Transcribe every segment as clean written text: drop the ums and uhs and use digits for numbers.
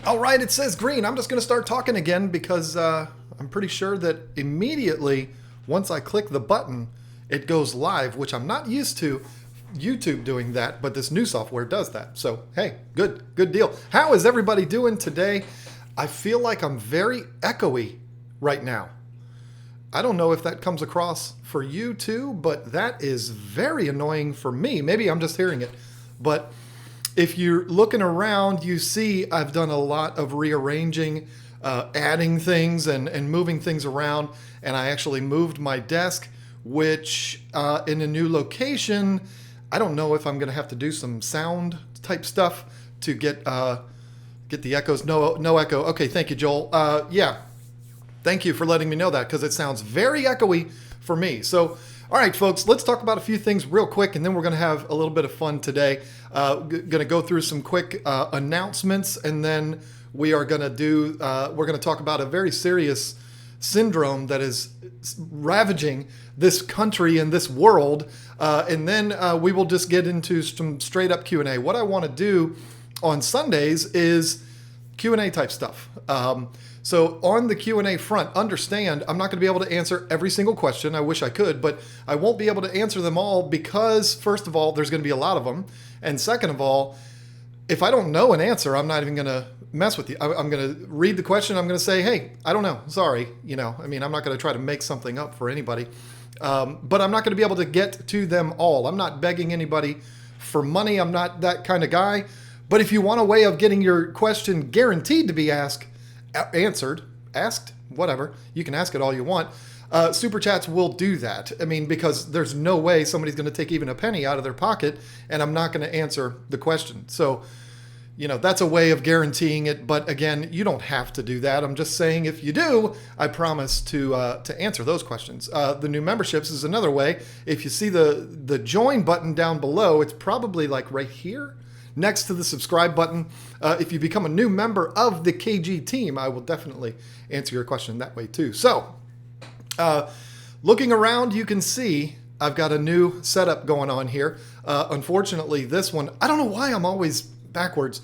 All right, it says green. I'm just going to start talking again because I'm pretty sure that immediately once I click the button, it goes live, which I'm not used to YouTube doing that, but this new software does that. So, hey, good deal. How is everybody doing today? I feel like I'm very echoey right now. I don't know if that comes across for you too, but that is very annoying for me. Maybe I'm just hearing it, but if you're looking around, you see I've done a lot of rearranging, adding things and moving things around. And I actually moved my desk, which in a new location, I don't know if I'm going to have to do some sound type stuff to get the echoes. No echo. Okay, thank you, Joel. Yeah, thank you for letting me know that because it sounds very echoey for me. So, all right, folks, let's talk about a few things real quick, and then we're going to have a little bit of fun today. Going to go through some quick announcements, and then we are going to we're going to talk about a very serious syndrome that is ravaging this country and this world, and then we will just get into some straight up Q&A. What I want to do on Sundays is Q&A type stuff. So on the Q&A front, understand I'm not going to be able to answer every single question. I wish I could, but I won't be able to answer them all because, first of all, there's going to be a lot of them. And second of all, if I don't know an answer, I'm not even going to mess with you. I'm going to read the question. I'm going to say, hey, I don't know. Sorry. I'm not going to try to make something up for anybody. But I'm not going to be able to get to them all. I'm not begging anybody for money. I'm not that kind of guy. But if you want a way of getting your question guaranteed to be asked, whatever, you can ask it all you want. Super chats will do that. Because there's no way somebody's going to take even a penny out of their pocket and I'm not going to answer the question. So, that's a way of guaranteeing it. But again, you don't have to do that. I'm just saying if you do, I promise to answer those questions. The new memberships is another way. If you see the join button down below, it's probably like right here, next to the subscribe button. If you become a new member of the KG team, I will definitely answer your question that way too. So, looking around, you can see I've got a new setup going on here. Unfortunately, this one, I don't know why I'm always backwards.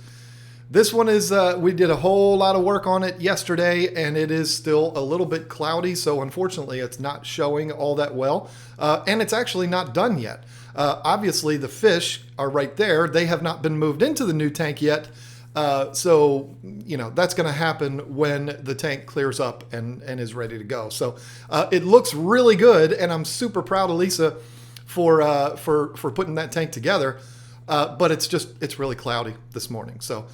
This one is, we did a whole lot of work on it yesterday, and it is still a little bit cloudy, so unfortunately it's not showing all that well. And it's actually not done yet. Obviously, the fish are right there. They have not been moved into the new tank yet. So, that's going to happen when the tank clears up and is ready to go. So it looks really good, and I'm super proud of Lisa for putting that tank together. But it's really cloudy this morning. So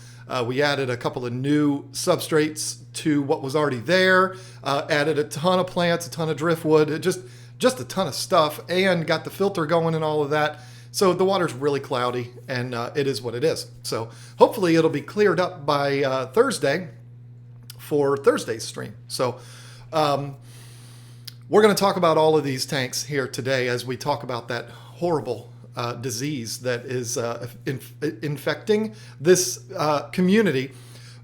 we added a couple of new substrates to what was already there, added a ton of plants, a ton of driftwood, just a ton of stuff, and got the filter going and all of that. So the water's really cloudy, and it is what it is. So hopefully it'll be cleared up by Thursday for Thursday's stream. So we're going to talk about all of these tanks here today as we talk about that horrible disease that is infecting this community.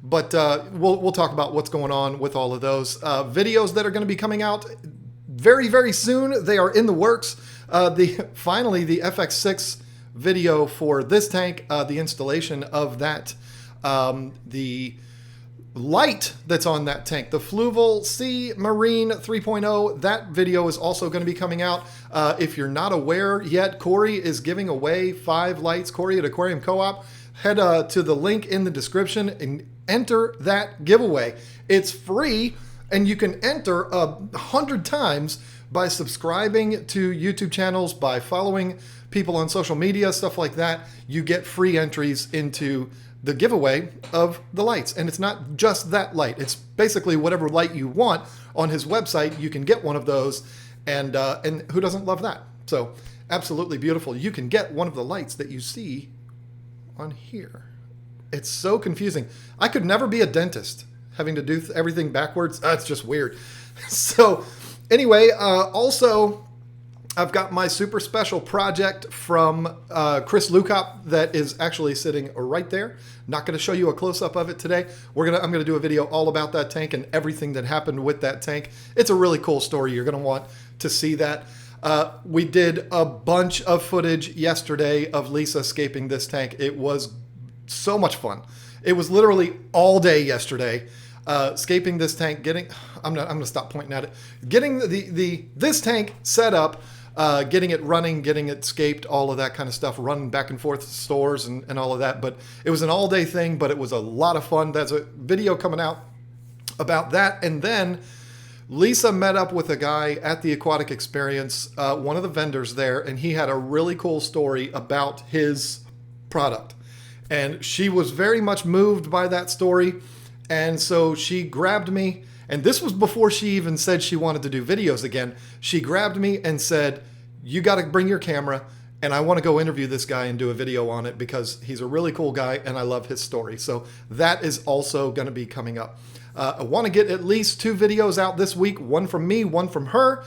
But we'll talk about what's going on with all of those videos that are going to be coming out very, very soon. They are in the works. Finally, the FX6 video for this tank, the installation of that, the light that's on that tank, the Fluval Sea Marine 3.0, that video is also going to be coming out. If you're not aware yet, Corey is giving away 5 lights. Corey at Aquarium Co-op, head to the link in the description and enter that giveaway. It's free, and you can enter 100 times by subscribing to YouTube channels, by following people on social media, stuff like that. You get free entries into the giveaway of the lights. And it's not just that light. It's basically whatever light you want on his website. You can get one of those. And who doesn't love that? So absolutely beautiful. You can get one of the lights that you see on here. It's so confusing. I could never be a dentist having to do everything backwards. That's just weird. So anyway, also I've got my super special project from Chris Lukop that is actually sitting right there. Not going to show you a close-up of it today. I'm going to do a video all about that tank and everything that happened with that tank. It's a really cool story. You're going to want to see that. We did a bunch of footage yesterday of Lisa scaping this tank. It was so much fun. It was literally all day yesterday, scaping this tank, I'm going to stop pointing at it, getting this tank set up, getting it running, getting it scaped, all of that kind of stuff, running back and forth to stores and all of that. But it was an all day thing, but it was a lot of fun. There's a video coming out about that. And then Lisa met up with a guy at the Aquatic Experience, one of the vendors there, and he had a really cool story about his product. And she was very much moved by that story. And so she grabbed me, and this was before she even said she wanted to do videos again. She grabbed me and said, you got to bring your camera, and I want to go interview this guy and do a video on it because he's a really cool guy and I love his story. So that is also going to be coming up. I want to get at least 2 videos out this week, one from me, one from her.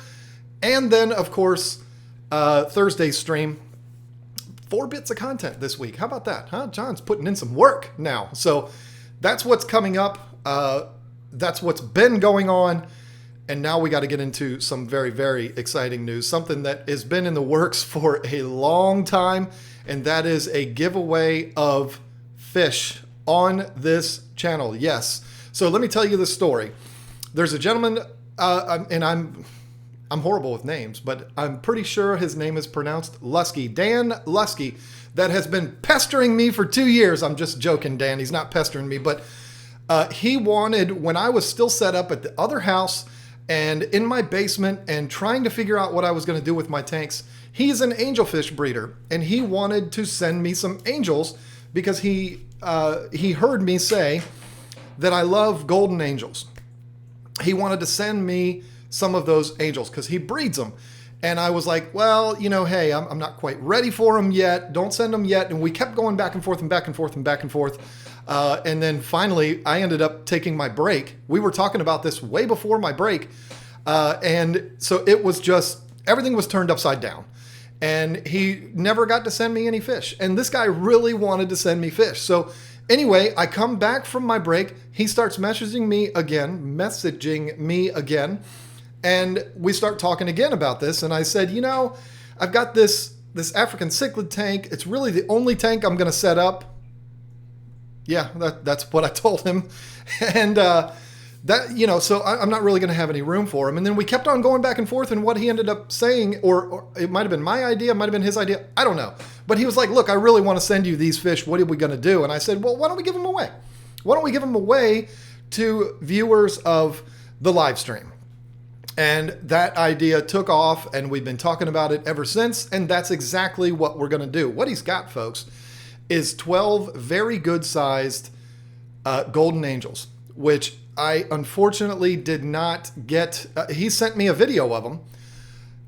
And then, of course, Thursday's stream, 4 bits of content this week. How about that? Huh? John's putting in some work now. So that's what's coming up. That's what's been going on. And now we got to get into some very, very exciting news. Something that has been in the works for a long time. And that is a giveaway of fish on this channel. Yes. So let me tell you the story. There's a gentleman, and I'm horrible with names, but I'm pretty sure his name is pronounced Lusky, Dan Lusky, that has been pestering me for 2 years. I'm just joking, Dan. He's not pestering me, but he wanted, when I was still set up at the other house and in my basement and trying to figure out what I was going to do with my tanks, he's an angelfish breeder, and he wanted to send me some angels because he heard me say that I love golden angels. He wanted to send me some of those angels because he breeds them. And I was like, well, you know, hey, I'm not quite ready for them yet. Don't send them yet. And we kept going back and forth and back and forth and back and forth. And then finally, I ended up taking my break. We were talking about this way before my break. And so it was just, everything was turned upside down. And he never got to send me any fish. And this guy really wanted to send me fish. So anyway, I come back from my break. He starts messaging me again. And we start talking again about this. And I said, you know, I've got this African cichlid tank. It's really the only tank I'm going to set up. Yeah, that's what I told him. And so I'm not really going to have any room for him. And then we kept on going back and forth. And what he ended up saying, or it might have been my idea, it might have been his idea. I don't know. But he was like, look, I really want to send you these fish. What are we going to do? And I said, well, why don't we give them away? Why don't we give them away to viewers of the live stream? And that idea took off, and we've been talking about it ever since. And that's exactly what we're going to do. What he's got, folks, is 12 very good sized golden angels, which I unfortunately did not get. He sent me a video of them.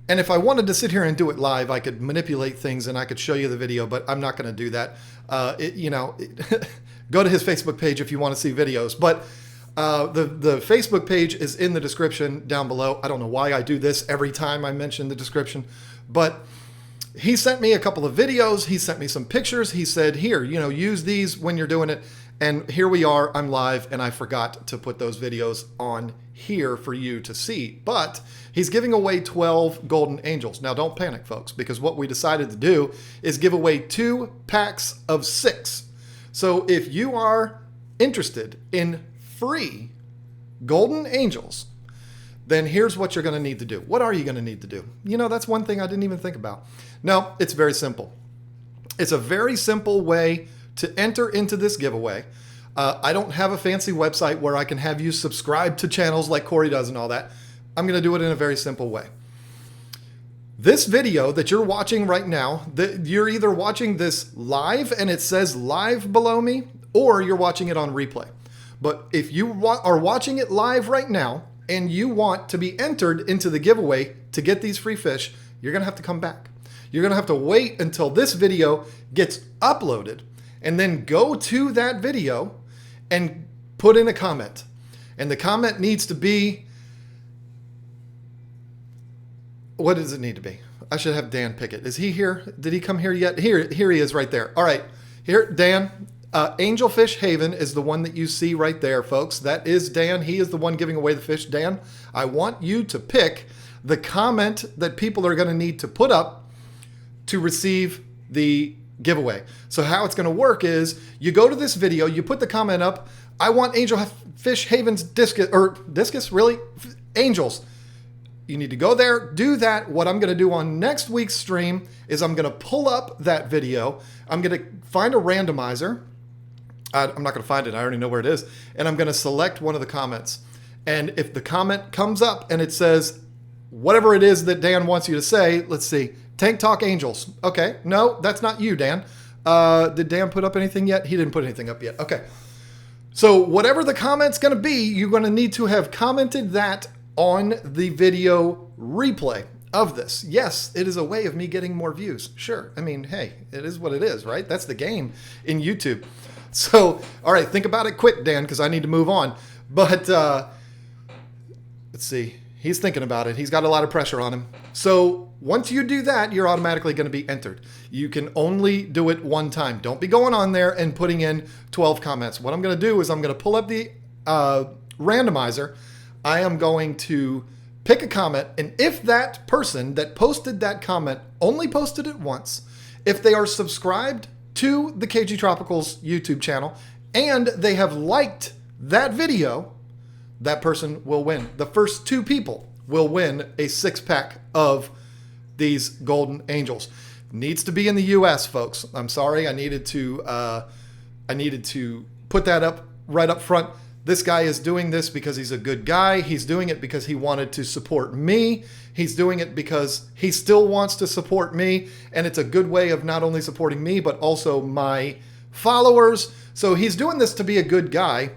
And if I wanted to sit here and do it live, I could manipulate things and I could show you the video, but I'm not going to do that. Go to his Facebook page if you want to see videos. But the Facebook page is in the description down below. I don't know why I do this every time I mention the description, but he sent me a couple of videos. He sent me some pictures. He said, here, use these when you're doing it. And here we are, I'm live, and I forgot to put those videos on here for you to see. But he's giving away 12 golden angels. Now, don't panic, folks, because what we decided to do is give away 2 packs of 6. So if you are interested in free golden angels, then here's what you're going to need to do. What are you going to need to do? That's one thing I didn't even think about. No, it's very simple. It's a very simple way to enter into this giveaway. I don't have a fancy website where I can have you subscribe to channels like Corey does and all that. I'm going to do it in a very simple way. This video that you're watching right now, you're either watching this live and it says live below me, or you're watching it on replay. But if you are watching it live right now and you want to be entered into the giveaway to get these free fish, you're going to have to come back. You're going to have to wait until this video gets uploaded and then go to that video and put in a comment. And the comment needs to be, what does it need to be? I should have Dan pick it. Is he here? Did he come here yet? Here he is right there. All right, here, Dan. Angelfish Haven is the one that you see right there, folks. That is Dan. He is the one giving away the fish. Dan, I want you to pick the comment that people are going to need to put up to receive the giveaway. So how it's going to work is you go to this video, you put the comment up, I want Angelfish Haven's discus, really? Angels. You need to go there, do that. What I'm going to do on next week's stream is I'm going to pull up that video. I'm going to find a randomizer. I'm not going to find it. I already know where it is. And I'm going to select one of the comments. And if the comment comes up and it says whatever it is that Dan wants you to say, let's see, Tank Talk Angels. Okay. No, that's not you, Dan. Did Dan put up anything yet? He didn't put anything up yet. Okay. So whatever the comment's going to be, you're going to need to have commented that on the video replay of this. Yes, it is a way of me getting more views. Sure. I mean, hey, it is what it is, right? That's the game in YouTube. So, all right, think about it quick, Dan, because I need to move on. But let's see. He's thinking about it. He's got a lot of pressure on him. So once you do that, you're automatically going to be entered. You can only do it one time. Don't be going on there and putting in 12 comments. What I'm going to do is I'm going to pull up the randomizer. I am going to pick a comment, and if that person that posted that comment only posted it once, if they are subscribed to the KGTropicals YouTube channel and they have liked that video, that person will win. The first 2 people will win a 6-pack of these golden angels. Needs to be in the US, folks. I'm sorry, I needed to put that up right up front. This guy is doing this because he's a good guy. He's doing it because he wanted to support me. He's doing it because he still wants to support me. And it's a good way of not only supporting me, but also my followers. So he's doing this to be a good guy.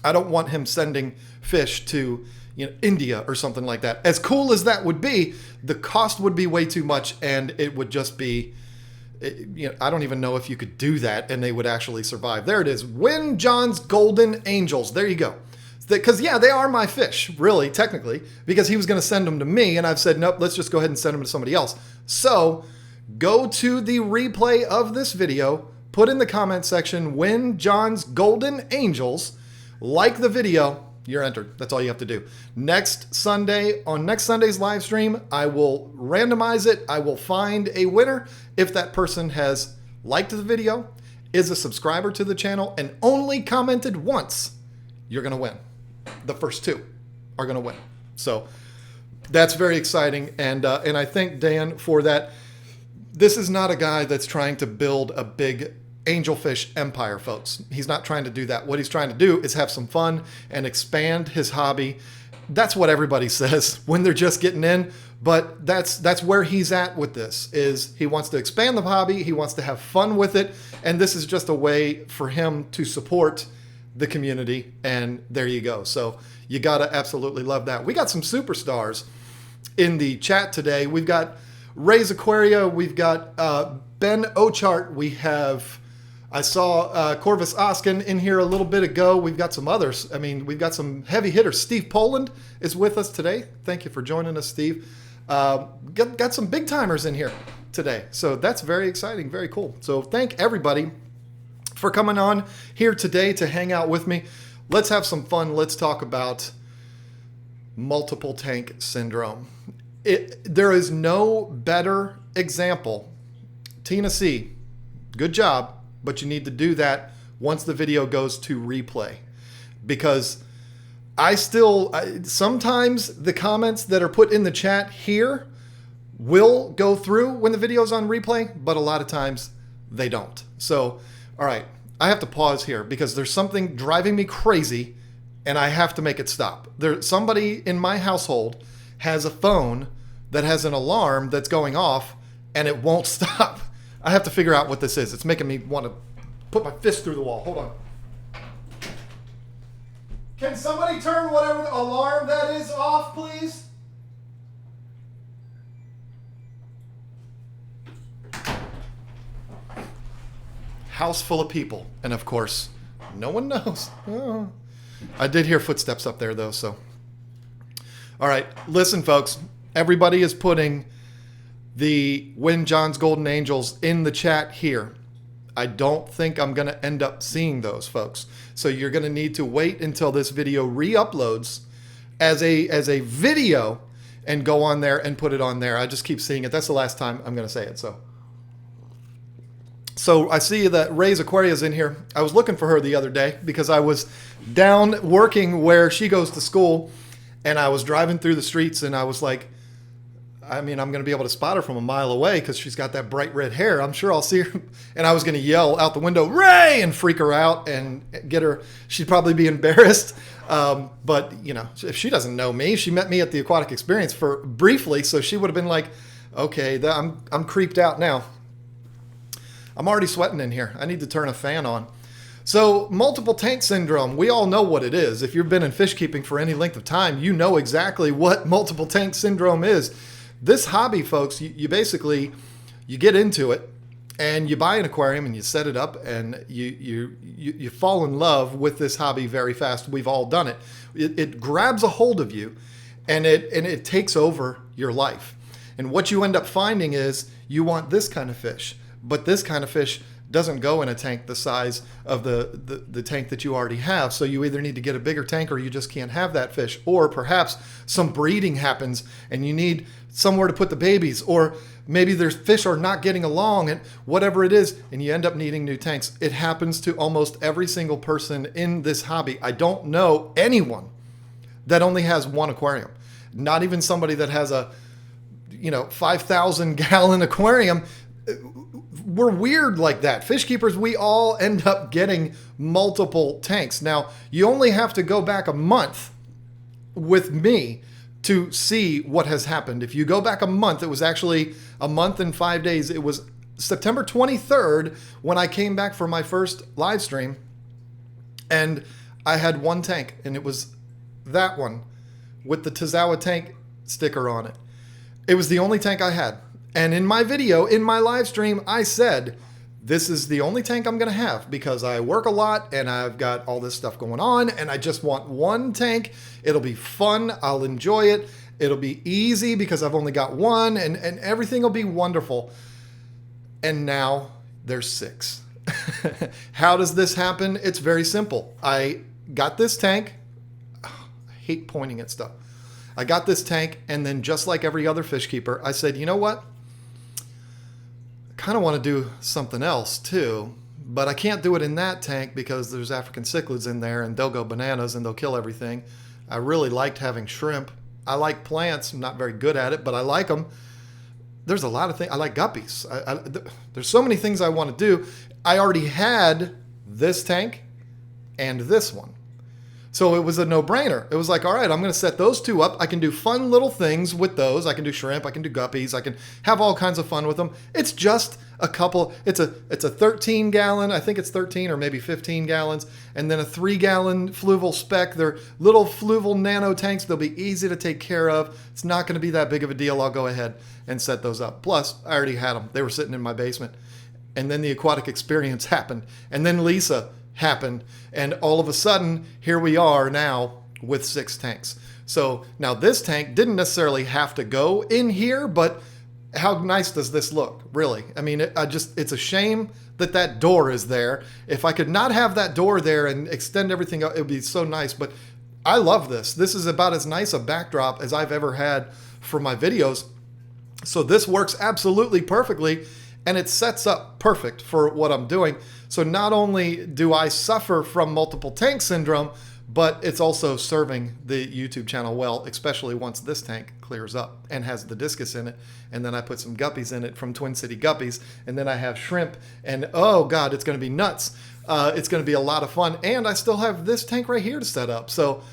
I don't want him sending fish to India or something like that. As cool as that would be, the cost would be way too much, and it would just be, I don't even know if you could do that and they would actually survive. There it is. Win John's Golden Angels. There you go. Because, yeah, they are my fish, really, technically, because he was going to send them to me, and I've said, nope, let's just go ahead and send them to somebody else. So go to the replay of this video, put in the comment section, Win John's Golden Angels, like the video, you're entered. That's all you have to do. Next Sunday, on next Sunday's live stream, I will randomize it. I will find a winner. If that person has liked the video, is a subscriber to the channel, and only commented once, you're going to win. The first 2 are going to win. So that's very exciting. And I thank Dan for that. This is not a guy that's trying to build a big angelfish empire, folks. He's not trying to do that. What he's trying to do is have some fun and expand his hobby. That's what everybody says when they're just getting in, but that's where he's at with this. Is he wants to expand the hobby, he wants to have fun with it, and this is just a way for him to support the community, and there you go. So you gotta absolutely love that. We got some superstars in the chat today. We've got Ray's Aquaria, we've got Ben Ochart, we have I saw Corvus Oskin in here a little bit ago. We've got some others. I mean, we've got some heavy hitters. Steve Poland is with us today. Thank you for joining us, Steve. Got some big timers in here today. So that's very exciting, very cool. So thank everybody for coming on here today to hang out with me. Let's have some fun. Let's talk about multiple tank syndrome. There is no better example. Tina C, good job. But you need to do that once the video goes to replay, because sometimes the comments that are put in the chat here will go through when the video's on replay, but a lot of times they don't. So, all right, I have to pause here because there's something driving me crazy and I have to make it stop. Somebody in my household has a phone that has an alarm that's going off and it won't stop. I have to figure out what this is. It's making me want to put my fist through the wall. Hold on. Can somebody turn whatever the alarm that is off, please? House full of people. And of course, no one knows. Oh. I did hear footsteps up there, though, so. All right. Listen, folks. Everybody is putting the Win John's Golden Angels in the chat here. I don't think I'm going to end up seeing those, folks. So you're going to need to wait until this video re-uploads as a video and go on there and put it on there. I just keep seeing it. That's the last time I'm going to say it. So, So I see that Ray's Aquaria's in here. I was looking for her the other day because I was down working where she goes to school, and I was driving through the streets, and I was like, I mean, I'm going to be able to spot her from a mile away because she's got that bright red hair. I'm sure I'll see her. And I was going to yell out the window, Ray, and freak her out and get her. She'd probably be embarrassed. But, you know, if she doesn't know me, she met me at the Aquatic Experience for briefly. So she would have been like, okay, I'm creeped out now. I'm already sweating in here. I need to turn a fan on. So multiple tank syndrome, we all know what it is. If you've been in fish keeping for any length of time, you know exactly what multiple tank syndrome is. This hobby, folks, you basically, you get into it and you buy an aquarium and you set it up and you fall in love with this hobby very fast. We've all done it. It grabs a hold of you and it takes over your life. And what you end up finding is you want this kind of fish, but this kind of fish doesn't go in a tank the size of the tank that you already have. So you either need to get a bigger tank or you just can't have that fish. Or perhaps some breeding happens and you need somewhere to put the babies, or maybe there's fish are not getting along and whatever it is, and you end up needing new tanks. It happens to almost every single person in this hobby. I don't know anyone that only has one aquarium. Not even somebody that has a 5,000 gallon aquarium. We're weird like that. Fish keepers, we all end up getting multiple tanks. Now, you only have to go back a month with me to see what has happened. If you go back a month, it was actually a month and 5 days. It was September 23rd when I came back for my first live stream, and I had one tank, and it was that one with the Tazawa tank sticker on it. It was the only tank I had. And in my video, in my live stream, I said, this is the only tank I'm going to have because I work a lot and I've got all this stuff going on and I just want one tank. It'll be fun. I'll enjoy it. It'll be easy because I've only got one and everything will be wonderful. And now there's 6. How does this happen? It's very simple. I got this tank. I hate pointing at stuff. I got this tank, and then just like every other fish keeper, I said, you know what? I kind of want to do something else too, but I can't do it in that tank because there's African cichlids in there and they'll go bananas and they'll kill everything. I really liked having shrimp. I like plants. I'm not very good at it, but I like them. There's a lot of things. I like guppies. There's so many things I want to do. I already had this tank and this one. So it was a no-brainer. It was like, all right, I'm going to set those two up. I can do fun little things with those. I can do shrimp. I can do guppies. I can have all kinds of fun with them. It's just a couple. It's a 13 gallon. I think it's 13 or maybe 15 gallons. And then a 3-gallon fluval spec. They're little fluval nano tanks. They'll be easy to take care of. It's not going to be that big of a deal. I'll go ahead and set those up. Plus, I already had them. They were sitting in my basement. And then the Aquatic Experience happened. And then Lisa happened, and all of a sudden here we are now with 6 tanks. So now this tank didn't necessarily have to go in here, but how nice does this look, really? I mean, it's a shame that door is there. If I could not have that door there and extend everything up, it would be so nice. But I love this. This is about as nice a backdrop as I've ever had for my videos. So this works absolutely perfectly, and it sets up perfect for what I'm doing. So not only do I suffer from multiple tank syndrome, but it's also serving the YouTube channel well, especially once this tank clears up and has the discus in it. And then I put some guppies in it from Twin City Guppies. And then I have shrimp. And oh God, it's going to be nuts. It's going to be a lot of fun. And I still have this tank right here to set up. So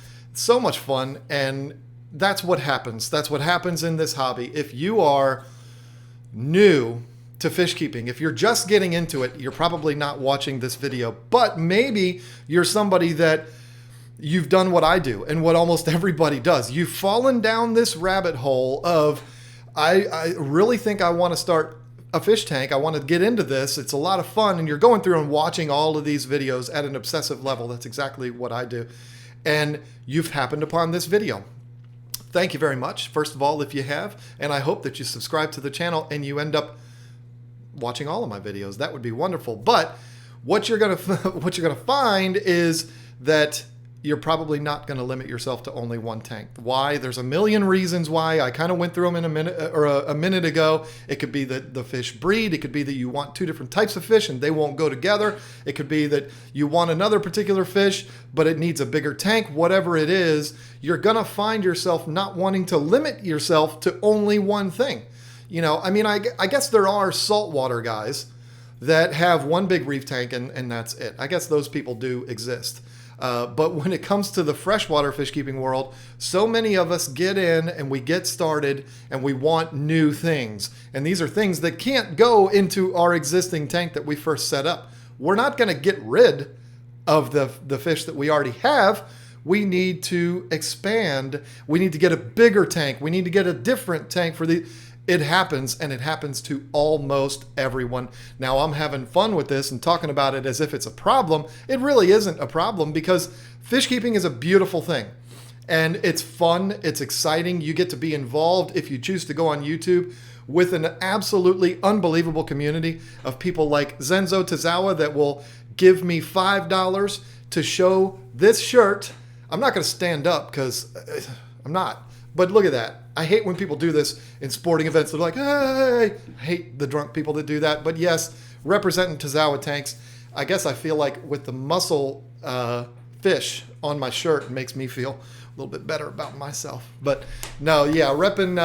much fun. And that's what happens. That's what happens in this hobby. If you are new to fish keeping, if you're just getting into it, you're probably not watching this video, but maybe you're somebody that you've done what I do and what almost everybody does. You've fallen down this rabbit hole of, I really think I want to start a fish tank. I want to get into this. It's a lot of fun. And you're going through and watching all of these videos at an obsessive level. That's exactly what I do. And you've happened upon this video. Thank you very much, first of all, if you have, and I hope that you subscribe to the channel and you end up watching all of my videos. That would be wonderful. But what you're gonna find is that you're probably not going to limit yourself to only one tank. Why? There's a million reasons why. I kind of went through them in a minute or a minute ago. It could be that the fish breed. It could be that you want two different types of fish and they won't go together. It could be that you want another particular fish, but it needs a bigger tank. Whatever it is, you're going to find yourself not wanting to limit yourself to only one thing. You know, I mean, I guess there are saltwater guys that have one big reef tank and that's it. I guess those people do exist. But when it comes to the freshwater fish keeping world, so many of us get in and we get started and we want new things. And these are things that can't go into our existing tank that we first set up. We're not going to get rid of the fish that we already have. We need to expand. We need to get a bigger tank. We need to get a different tank for the... It happens, and it happens to almost everyone. Now, I'm having fun with this and talking about it as if it's a problem. It really isn't a problem because fish keeping is a beautiful thing. And it's fun. It's exciting. You get to be involved if you choose to go on YouTube with an absolutely unbelievable community of people like Zenzo Tazawa that will give me $5 to show this shirt. I'm not going to stand up because I'm not. But look at that. I hate when people do this in sporting events. They're like, hey, I hate the drunk people that do that. But yes, representing Tazawa tanks, I guess I feel like with the muscle fish on my shirt, it makes me feel a little bit better about myself. But no, yeah, repping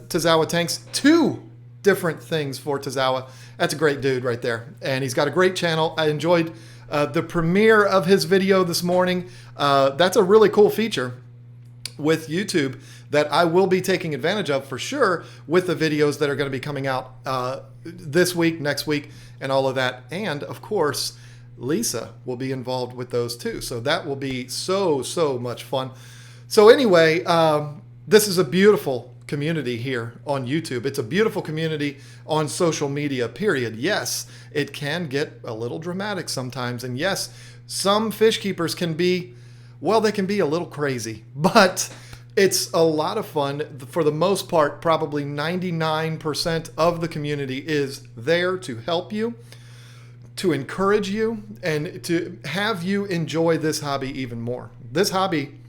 Tazawa tanks, 2 different things for Tazawa. That's a great dude right there. And he's got a great channel. I enjoyed the premiere of his video this morning. That's a really cool feature with YouTube that I will be taking advantage of for sure with the videos that are going to be coming out this week, next week, and all of that. And of course, Lisa will be involved with those too. So that will be so much fun. So anyway, this is a beautiful community here on YouTube. It's a beautiful community on social media, period. Yes, it can get a little dramatic sometimes. And yes, some fish keepers can be, well, they can be a little crazy, but it's a lot of fun. For the most part, probably 99% of the community is there to help you, to encourage you, and to have you enjoy this hobby even more. This hobby,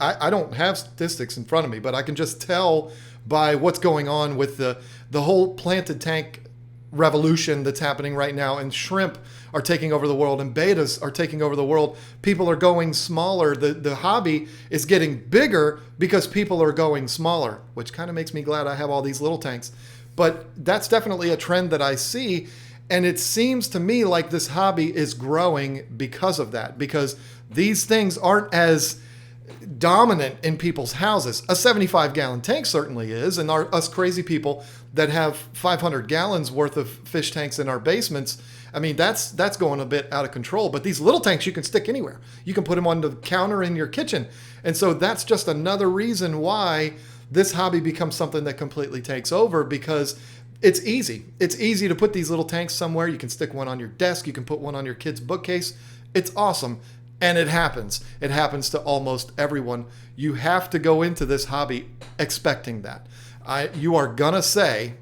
I don't have statistics in front of me, but I can just tell by what's going on with the whole planted tank revolution that's happening right now, and shrimp are taking over the world and betas are taking over the world. People are going smaller. The hobby is getting bigger because people are going smaller, which kind of makes me glad I have all these little tanks. But that's definitely a trend that I see. And it seems to me like this hobby is growing because of that, because these things aren't as dominant in people's houses. A 75-gallon tank certainly is, and us crazy people that have 500 gallons worth of fish tanks in our basements, I mean, that's going a bit out of control. But these little tanks you can stick anywhere. You can put them on the counter in your kitchen. And so that's just another reason why this hobby becomes something that completely takes over, because it's easy. It's easy to put these little tanks somewhere. You can stick one on your desk. You can put one on your kid's bookcase. It's awesome. And it happens. It happens to almost everyone. You have to go into this hobby expecting that. You are going to say,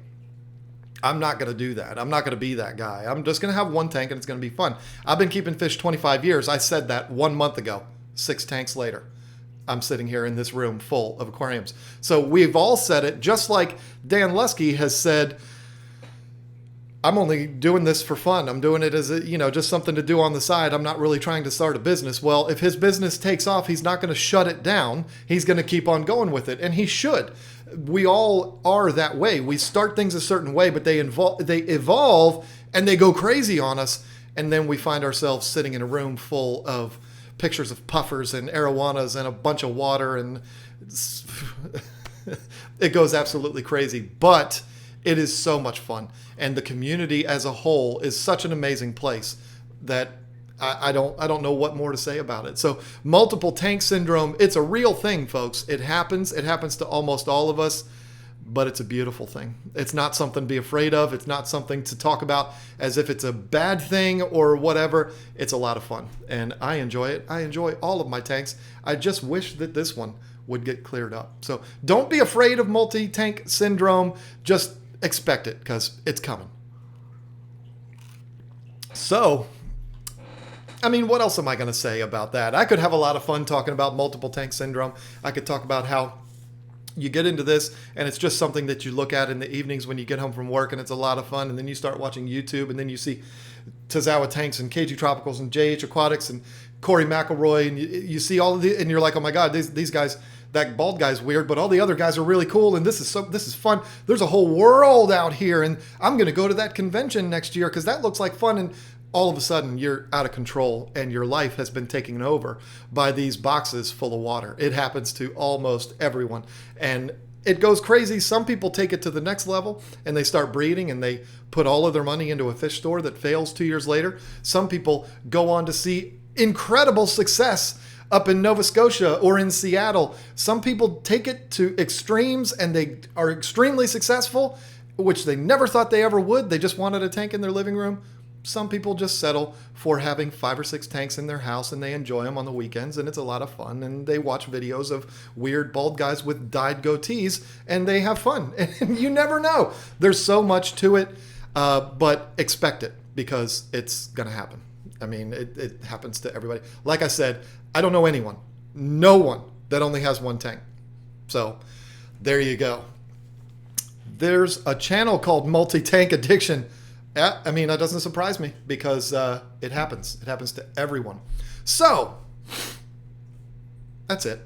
I'm not going to do that. I'm not going to be that guy. I'm just going to have one tank and it's going to be fun. I've been keeping fish 25 years. I said that 1 month ago. 6 tanks later, I'm sitting here in this room full of aquariums. So we've all said it, just like Dan Lusky has said, I'm only doing this for fun. I'm doing it as just something to do on the side. I'm not really trying to start a business. Well, if his business takes off, he's not going to shut it down. He's going to keep on going with it, and he should. We all are that way. We start things a certain way, but they evolve and they go crazy on us, and then we find ourselves sitting in a room full of pictures of puffers and arowanas and a bunch of water, and it goes absolutely crazy. But it is so much fun, and the community as a whole is such an amazing place that I don't know what more to say about it. So multiple tank syndrome, it's a real thing, folks. It happens. It happens to almost all of us, but it's a beautiful thing. It's not something to be afraid of. It's not something to talk about as if it's a bad thing or whatever. It's a lot of fun, and I enjoy it. I enjoy all of my tanks. I just wish that this one would get cleared up. So don't be afraid of multi-tank syndrome. Just expect it, because it's coming. So I mean, what else am I going to say about that? I could have a lot of fun talking about multiple tank syndrome. I could talk about how you get into this and it's just something that you look at in the evenings when you get home from work, and it's a lot of fun. And then you start watching YouTube, and then you see Tazawa Tanks and KGTropicals and JH Aquatics and Corey McElroy, and you see all of the, and you're like, oh my God, these guys, that bald guy's weird, but all the other guys are really cool, and this is fun. There's a whole world out here, and I'm going to go to that convention next year because that looks like fun. And all of a sudden you're out of control and your life has been taken over by these boxes full of water. It happens to almost everyone, and it goes crazy. Some people take it to the next level and they start breeding and they put all of their money into a fish store that fails 2 years later. Some people go on to see incredible success up in Nova Scotia or in Seattle. Some people take it to extremes and they are extremely successful, which they never thought they ever would. They just wanted a tank in their living room. Some people just settle for having 5 or 6 tanks in their house, and they enjoy them on the weekends, and it's a lot of fun. And they watch videos of weird bald guys with dyed goatees, and they have fun. And you never know. There's so much to it, but expect it because it's going to happen. I mean, it happens to everybody. Like I said, I don't know anyone, no one that only has 1 tank. So there you go. There's a channel called Multi-Tank Addiction. Yeah, I mean, that doesn't surprise me because it happens. It happens to everyone. So, that's it.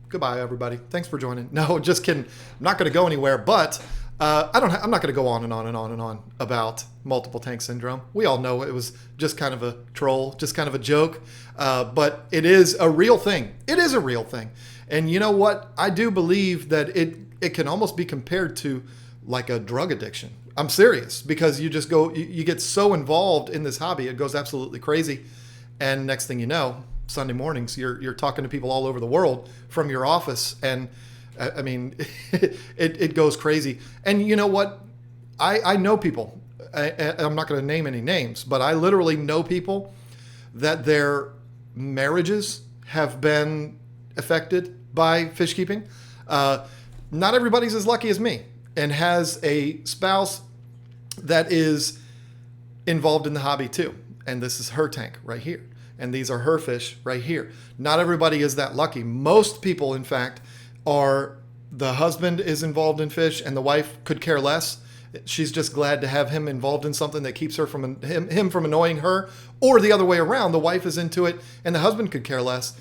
Goodbye, everybody. Thanks for joining. No, just kidding. I'm not going to go anywhere, but I'm not going to go on and on and on and on about multiple tank syndrome. We all know it was just kind of a troll, just kind of a joke, but it is a real thing. It is a real thing. And you know what? I do believe that it can almost be compared to like a drug addiction. I'm serious, because you just go, you get so involved in this hobby, it goes absolutely crazy. And next thing you know, Sunday mornings, you're talking to people all over the world from your office. And I mean, it goes crazy. And you know what? I know people, I'm not going to name any names, but I literally know people that their marriages have been affected by fish keeping. Not everybody's as lucky as me and has a spouse that is involved in the hobby too. And this is her tank right here. And these are her fish right here. Not everybody is that lucky. Most people, in fact, are the husband is involved in fish and the wife could care less. She's just glad to have him involved in something that keeps her from him from annoying her, or the other way around. The wife is into it and the husband could care less.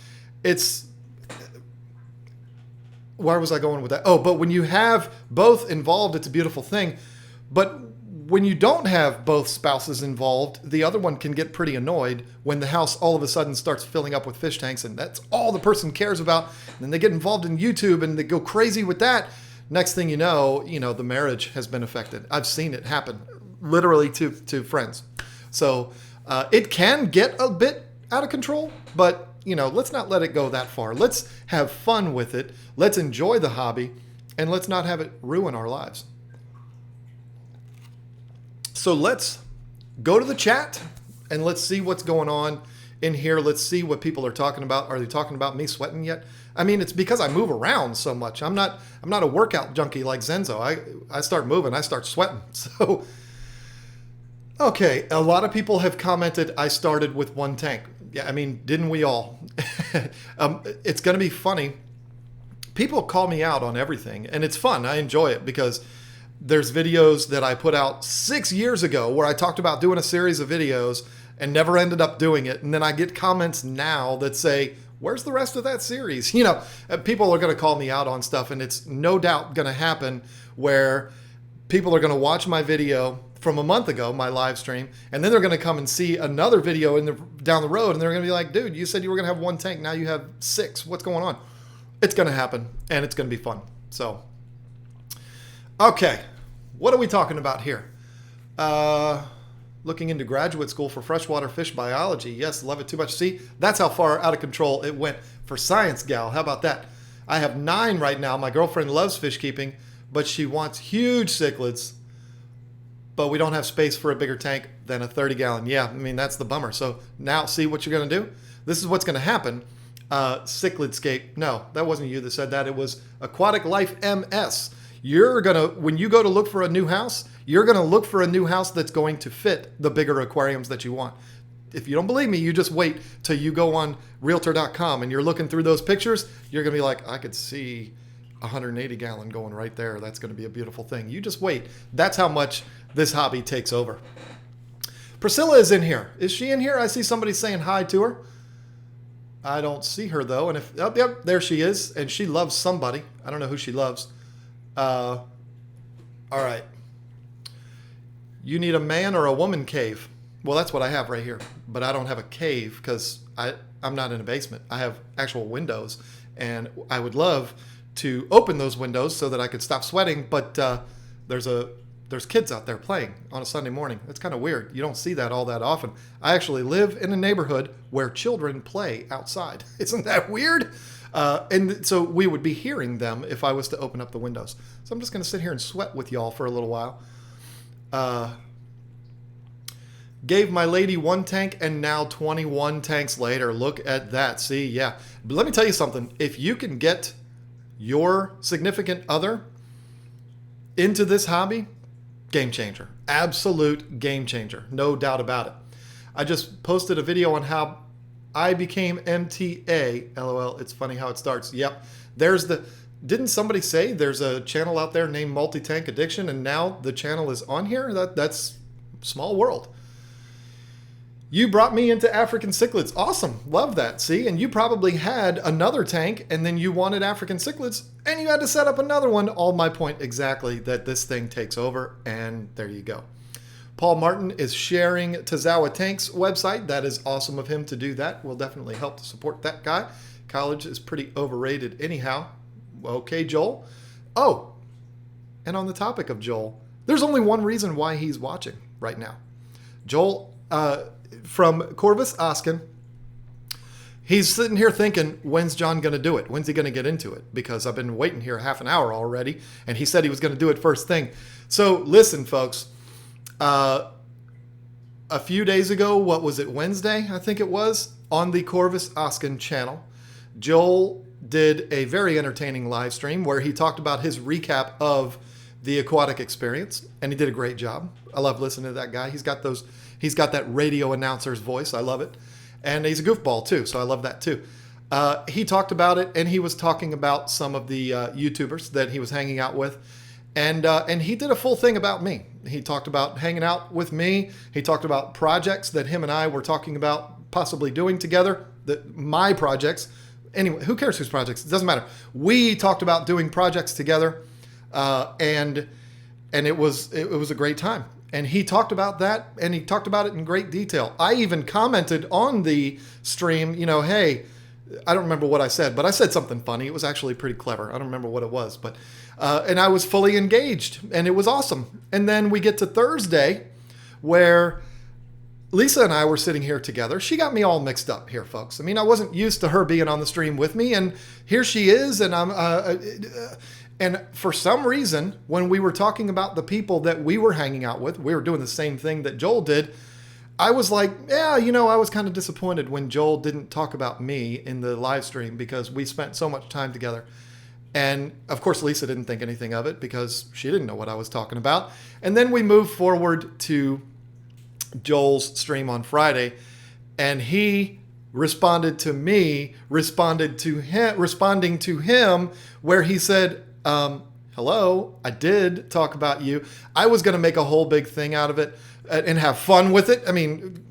Where was I going with that? Oh, but when you have both involved, it's a beautiful thing. But when you don't have both spouses involved, the other one can get pretty annoyed when the house all of a sudden starts filling up with fish tanks, and that's all the person cares about. And then they get involved in YouTube and they go crazy with that. Next thing you know, the marriage has been affected. I've seen it happen literally to friends. So it can get a bit out of control, but let's not let it go that far. Let's have fun with it. Let's enjoy the hobby, and let's not have it ruin our lives. So let's go to the chat and let's see what's going on in here. Let's see what people are talking about. Are they talking about me sweating yet? I mean, it's because I move around so much. I'm not a workout junkie like Zenzo. I start moving, I start sweating. So, okay, a lot of people have commented I started with 1 tank. Yeah, I mean, didn't we all? It's going to be funny. People call me out on everything, and it's fun. I enjoy it because there's videos that I put out 6 years ago where I talked about doing a series of videos and never ended up doing it. And then I get comments now that say, where's the rest of that series? People are going to call me out on stuff, and it's no doubt going to happen where people are going to watch my video from a month ago, my live stream, and then they're going to come and see another video down the road, and they're going to be like, dude, you said you were going to have 1 tank. Now you have 6. What's going on? It's going to happen, and it's going to be fun. So, okay, what are we talking about here? Looking into graduate school for freshwater fish biology. Yes, love it too much. See, that's how far out of control it went for Science Gal. How about that? I have 9 right now. My girlfriend loves fish keeping, but she wants huge cichlids, but we don't have space for a bigger tank than a 30-gallon. Yeah, I mean, that's the bummer. So now see what you're going to do? This is what's going to happen. Cichlidscape. No, that wasn't you that said that. It was Aquatic Life MS. When you go to look for a new house, you're going to look for a new house that's going to fit the bigger aquariums that you want. if you don't believe me, you just wait till you go on realtor.com and you're looking through those pictures. You're going to be like, I could see 180 gallon going right there. That's going to be a beautiful thing. You just wait. That's how much this hobby takes over. Priscilla is in here. Is she in here? I see somebody saying hi to her. I don't see her though. And if, yep, there she is. And she loves somebody. I don't know who she loves. All right. You need a man or a woman cave. Well, that's what I have right here. But I don't have a cave because I'm not in a basement. I have actual windows. And I would love to open those windows so that I could stop sweating. But there's kids out there playing on a Sunday morning. That's kind of weird. You don't see that all that often. I actually live in a neighborhood where children play outside. Isn't that weird? And so we would be hearing them if I was to open up the windows. So I'm just going to sit here and sweat with y'all for a little while. Gave my lady 1 tank and now 21 tanks later. Look at that. See, yeah. But let me tell you something. If you can get your significant other into this hobby, game changer. Absolute game changer. No doubt about it. I just posted a video on how I became MTA. LOL. It's funny how it starts. Yep. Didn't somebody say there's a channel out there named Multi-Tank Addiction and now the channel is on here? That's small world. You brought me into African cichlids. Awesome. Love that. See, and you probably had another tank and then you wanted African cichlids and you had to set up another one. All my point exactly, that this thing takes over, and there you go. Paul Martin is sharing Tazawa Tank's website. That is awesome of him to do that. We'll definitely help to support that guy. College is pretty overrated anyhow. Okay, Joel. Oh, and on the topic of Joel, there's only one reason why he's watching right now. Joel, from Corvus Oskin, he's sitting here thinking, when's John going to do it? When's he going to get into it? Because I've been waiting here half an hour already, and he said he was going to do it first thing. So listen, folks, a few days ago, what was it, Wednesday, I think it was, on the Corvus Oskin channel, Joel did a very entertaining live stream where he talked about his recap of the aquatic experience, and he did a great job. I love listening to that guy. He's got that radio announcer's voice. I love it. And he's a goofball too, so I love that too. He talked about it, and he was talking about some of the YouTubers that he was hanging out with. And he did a full thing about me. He talked about hanging out with me. He talked about projects that him and I were talking about possibly doing together, my projects. Anyway, who cares whose projects? It doesn't matter. We talked about doing projects together, and it was a great time. And he talked about that, and he talked about it in great detail. I even commented on the stream, hey, I don't remember what I said, but I said something funny. It was actually pretty clever. I don't remember what it was, but and I was fully engaged, and it was awesome. And then we get to Thursday, where Lisa and I were sitting here together. She got me all mixed up here, folks. I mean, I wasn't used to her being on the stream with me, and here she is, and and for some reason, when we were talking about the people that we were hanging out with, we were doing the same thing that Joel did. I was like, yeah, I was kind of disappointed when Joel didn't talk about me in the live stream because we spent so much time together. And of course, Lisa didn't think anything of it because she didn't know what I was talking about. And then we moved forward to Joel's stream on Friday, and he responding to him, where he said, hello, I did talk about you. I was going to make a whole big thing out of it and have fun with it. I mean,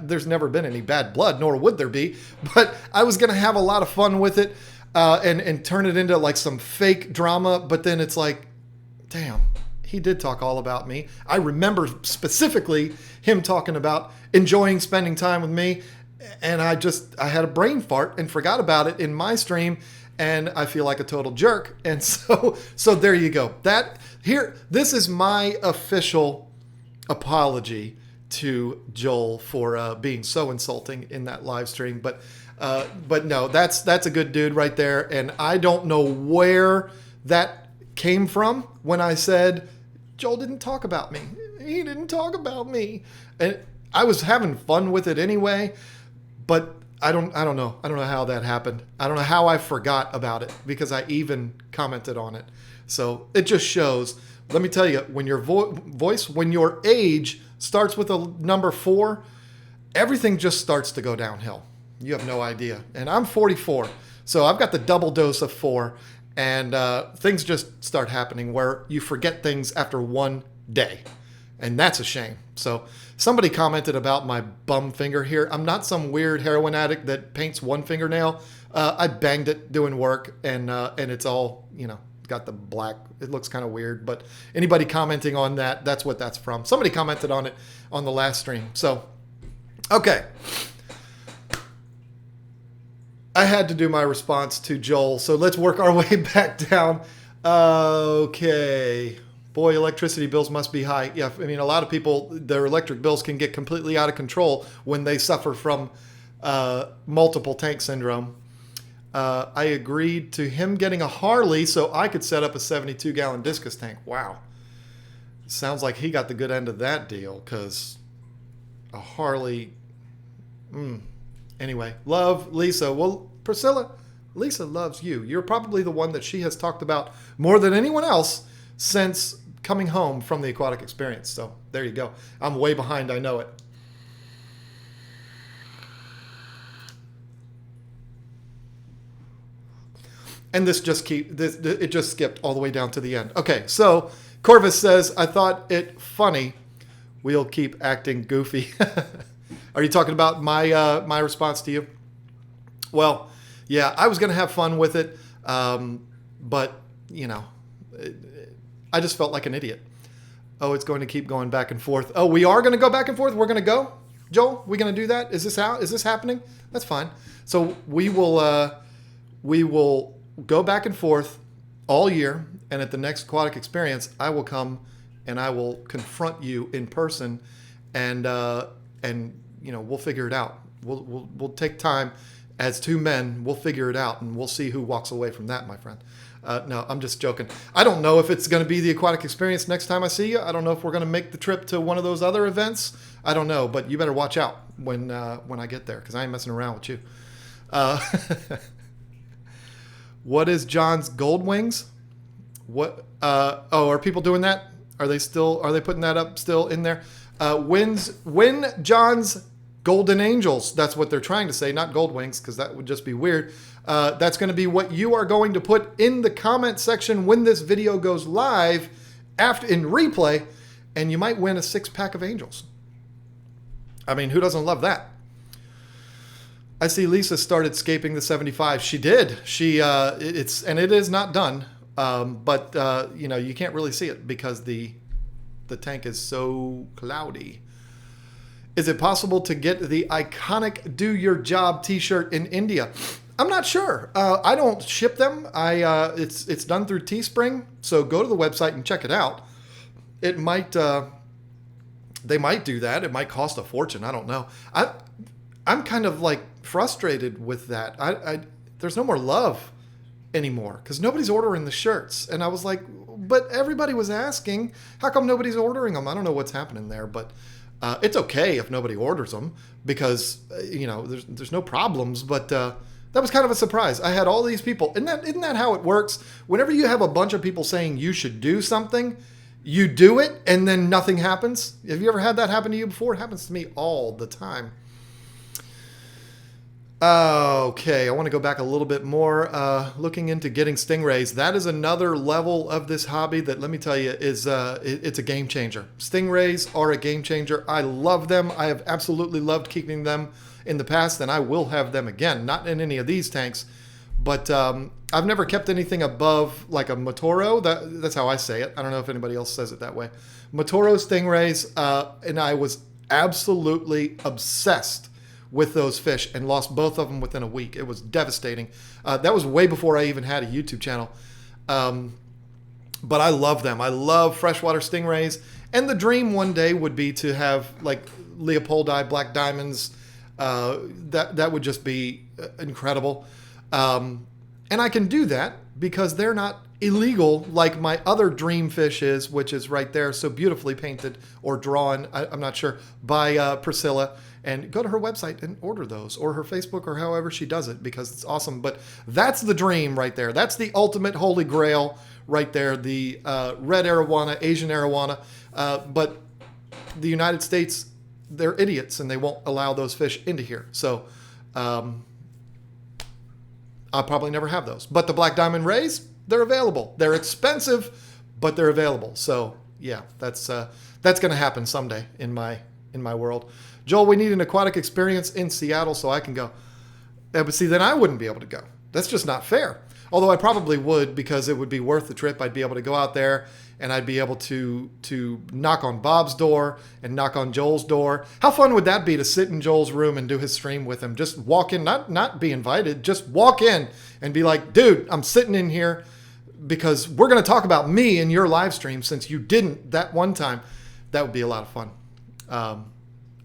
there's never been any bad blood, nor would there be, but I was going to have a lot of fun with it and turn it into like some fake drama. But then it's like, damn, he did talk all about me. I remember specifically him talking about enjoying spending time with me. And I had a brain fart and forgot about it in my stream. And I feel like a total jerk. And so there you go. This is my official apology to Joel for being so insulting in that live stream. But no, that's a good dude right there. And I don't know where that came from when I said, Joel didn't talk about me. He didn't talk about me. And I was having fun with it anyway, but I don't know. I don't know how that happened. I don't know how I forgot about it because I even commented on it. So it just shows. Let me tell you, when your when your age starts with a number 4, everything just starts to go downhill. You have no idea. And I'm 44, so I've got the double dose of 4, and things just start happening where you forget things after one day. And that's a shame. So somebody commented about my bum finger here. I'm not some weird heroin addict that paints one fingernail. I banged it doing work, and it's all, got the black. It looks kind of weird. But anybody commenting on that, that's what that's from. Somebody commented on it on the last stream. So, okay. I had to do my response to Joel. So let's work our way back down. Okay. Boy, electricity bills must be high. Yeah, I mean, a lot of people, their electric bills can get completely out of control when they suffer from multiple tank syndrome. I agreed to him getting a Harley so I could set up a 72-gallon discus tank. Wow. Sounds like he got the good end of that deal, because a Harley... Anyway, love Lisa. Well, Priscilla, Lisa loves you. You're probably the one that she has talked about more than anyone else since coming home from the aquatic experience. So there you go. I'm way behind. I know it. And it just skipped all the way down to the end. Okay, so Corvus says, I thought it funny. We'll keep acting goofy. Are you talking about my response to you? Well, yeah, I was going to have fun with it, but, I just felt like an idiot. Oh, it's going to keep going back and forth. Oh, we are going to go back and forth? We're going to go? Joel, we going to do that? Is this happening? That's fine. So we will go back and forth all year, and at the next aquatic experience, I will come and I will confront you in person, and we'll figure it out. We'll take time as two men. We'll figure it out, and we'll see who walks away from that, my friend. No, I'm just joking. I don't know if it's going to be the aquatic experience next time I see you. I don't know if we're going to make the trip to one of those other events. I don't know, but you better watch out when I get there, because I ain't messing around with you. What is John's gold wings? What? Are people doing that? Are they putting that up still in there? When John's golden angels, that's what they're trying to say, not gold wings, because that would just be weird. That's going to be what you are going to put in the comment section when this video goes live in replay, and you might win a 6-pack of angels. I mean, who doesn't love that? I see Lisa started scaping the 75. She did. It is not done. But you can't really see it because the tank is so cloudy. Is it possible to get the iconic "Do Your Job" T-shirt in India? I'm not sure. I don't ship them. It's done through Teespring. So go to the website and check it out. It might. They might do that. It might cost a fortune. I don't know. I'm kind of like frustrated with that. There's no more love anymore because nobody's ordering the shirts. And I was like, but everybody was asking, how come nobody's ordering them? I don't know what's happening there, but it's okay if nobody orders them because, there's no problems. But that was kind of a surprise. I had all these people. Isn't that how it works? Whenever you have a bunch of people saying you should do something, you do it and then nothing happens. Have you ever had that happen to you before? It happens to me all the time. Okay, I want to go back a little bit more. Looking into getting Stingrays. That is another level of this hobby that, let me tell you, is it's a game changer. Stingrays are a game changer. I love them. I have absolutely loved keeping them in the past, and I will have them again. Not in any of these tanks, but I've never kept anything above like a Motoro. That's how I say it. I don't know if anybody else says it that way. Motoro Stingrays, and I was absolutely obsessed with those fish and lost both of them within a week. It was devastating. That was way before I even had a YouTube channel. But I love them. I love freshwater stingrays. And the dream one day would be to have like Leopoldi, black diamonds. That would just be incredible. And I can do that because they're not illegal like my other dream fish is, which is right there, so beautifully painted or drawn, I'm not sure, by Priscilla. And go to her website and order those, or her Facebook, or however she does it, because it's awesome. But that's the dream right there. That's the ultimate holy grail right there, the red arowana, Asian arowana. But the United States they're idiots and they won't allow those fish into here. So I'll probably never have those. But the black diamond rays, they're available. They're expensive, but they're available. So yeah, that's going to happen someday in my world. Joel, we need an aquatic experience in Seattle so I can go. Yeah, but see, then I wouldn't be able to go. That's just not fair. Although I probably would, because it would be worth the trip. I'd be able to go out there and I'd be able to knock on Bob's door and knock on Joel's door. How fun would that be to sit in Joel's room and do his stream with him? Just walk in, not be invited, just walk in and be like, dude, I'm sitting in here because we're going to talk about me in your live stream since you didn't that one time. That would be a lot of fun.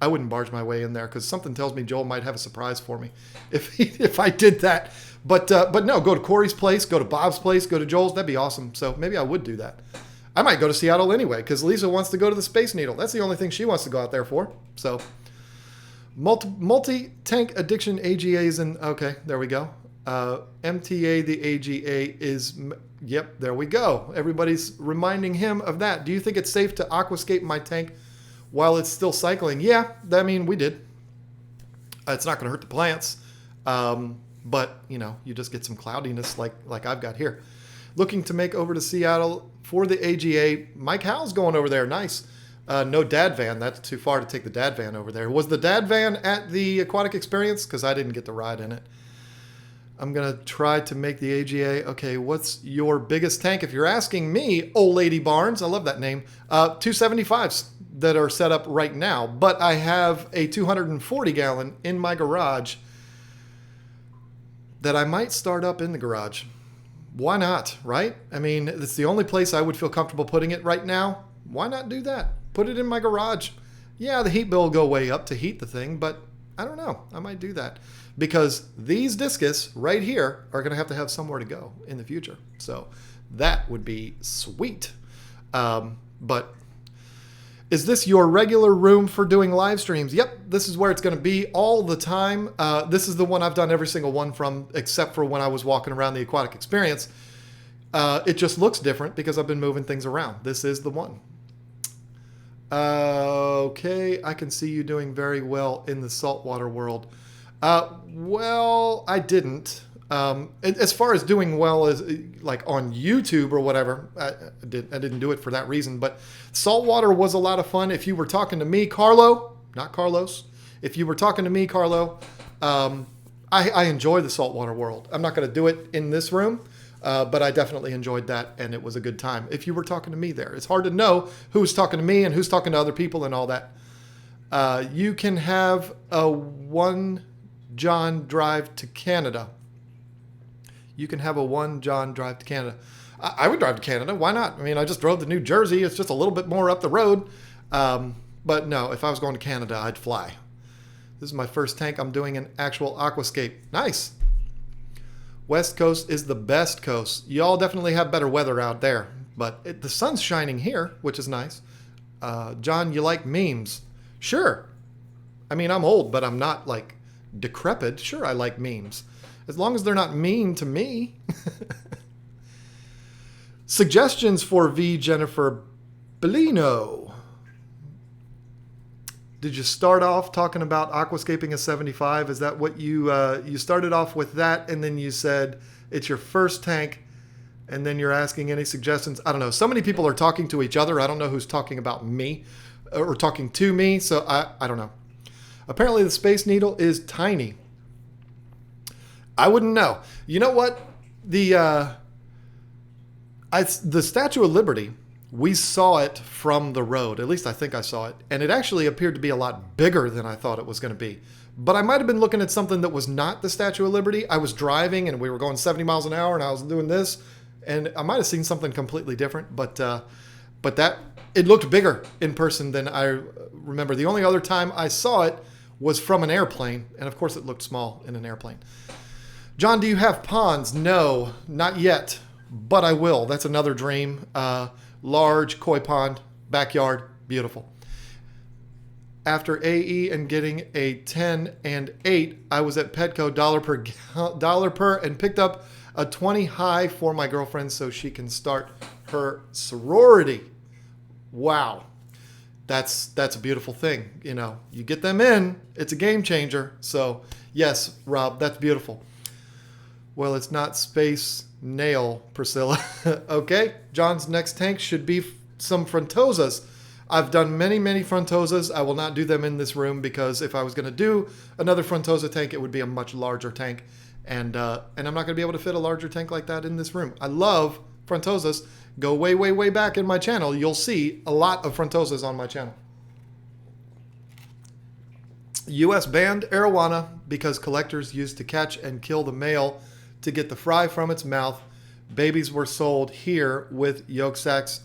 I wouldn't barge my way in there because something tells me Joel might have a surprise for me if I did that. But no, go to Corey's place, go to Bob's place, go to Joel's. That'd be awesome. So maybe I would do that. I might go to Seattle anyway because Lisa wants to go to the Space Needle. That's the only thing she wants to go out there for. So multi-tank addiction AGAs and okay, there we go. MTA, the AGA is, yep, there we go. Everybody's reminding him of that. Do you think it's safe to aquascape my tank while it's still cycling? Yeah, I mean, we did. It's not going to hurt the plants. But, you know, you just get some cloudiness like I've got here. Looking to make over to Seattle for the AGA. Mike Howell's going over there. Nice. No dad van. That's too far to take the dad van over there. Was the dad van at the aquatic experience? Because I didn't get to ride in it. I'm going to try to make the AGA. Okay, what's your biggest tank? If you're asking me, Old Lady Barnes, I love that name, 275s that are set up right now. But I have a 240 gallon in my garage that I might start up in the garage. Why not, right? I mean, it's the only place I would feel comfortable putting it right now. Why not do that? Put it in my garage. Yeah, the heat bill will go way up to heat the thing, but I don't know. I might do that because these discus right here are going to have somewhere to go in the future. So that would be sweet. But is this your regular room for doing live streams? Yep, this is where it's going to be all the time. This is the one I've done every single one from, except for when I was walking around the aquatic experience. It just looks different because I've been moving things around. This is the one. Okay, I can see you doing very well in the saltwater world. Well, I didn't. As far as doing well as like on YouTube or whatever, I didn't do it for that reason. But saltwater was a lot of fun. If you were talking to me, Carlo, not Carlos. If you were talking to me, Carlo, I enjoy the saltwater world. I'm not going to do it in this room, but I definitely enjoyed that, and it was a good time. If you were talking to me there, it's hard to know who's talking to me and who's talking to other people and all that. You can have a 1 John drive to Canada. You can have a 1 John drive to Canada. I would drive to Canada. Why not? I mean, I just drove to New Jersey. It's just a little bit more up the road. But no, if I was going to Canada, I'd fly. This is my first tank. I'm doing an actual aquascape. Nice. West Coast is the best coast. Y'all definitely have better weather out there. But the sun's shining here, which is nice. John, you like memes? Sure. I mean, I'm old, but I'm not like decrepit. Sure, I like memes. As long as they're not mean to me. Suggestions for V. Jennifer Bellino. Did you start off talking about aquascaping a 75? Is that what you started off with that, and then you said it's your first tank, and then you're asking any suggestions? I don't know. So many people are talking to each other. I don't know who's talking about me or talking to me, so I don't know. Apparently the Space Needle is tiny. I wouldn't know. You know what? The Statue of Liberty, we saw it from the road. At least I think I saw it. And it actually appeared to be a lot bigger than I thought it was going to be. But I might have been looking at something that was not the Statue of Liberty. I was driving and we were going 70 miles an hour and I was doing this. And I might have seen something completely different. But that it looked bigger in person than I remember. The only other time I saw it was from an airplane. And of course it looked small in an airplane. John, do you have ponds? No, not yet, but I will. That's another dream. Large koi pond, backyard, beautiful. After AE and getting a 10 and 8, I was at Petco dollar per and picked up a 20 high for my girlfriend so she can start her sorority. Wow. that's a beautiful thing. You know, you get them in, it's a game changer. So yes, Rob, that's beautiful. Well, it's not space nail, Priscilla. Okay, John's next tank should be some Frontosas. I've done many Frontosas. I will not do them in this room because if I was going to do another Frontosa tank, it would be a much larger tank. And I'm not going to be able to fit a larger tank like that in this room. I love Frontosas. Go way back in my channel. You'll see a lot of Frontosas on my channel. U.S. banned arowana because collectors used to catch and kill the male to get the fry from its mouth. Babies were sold here with yolk sacs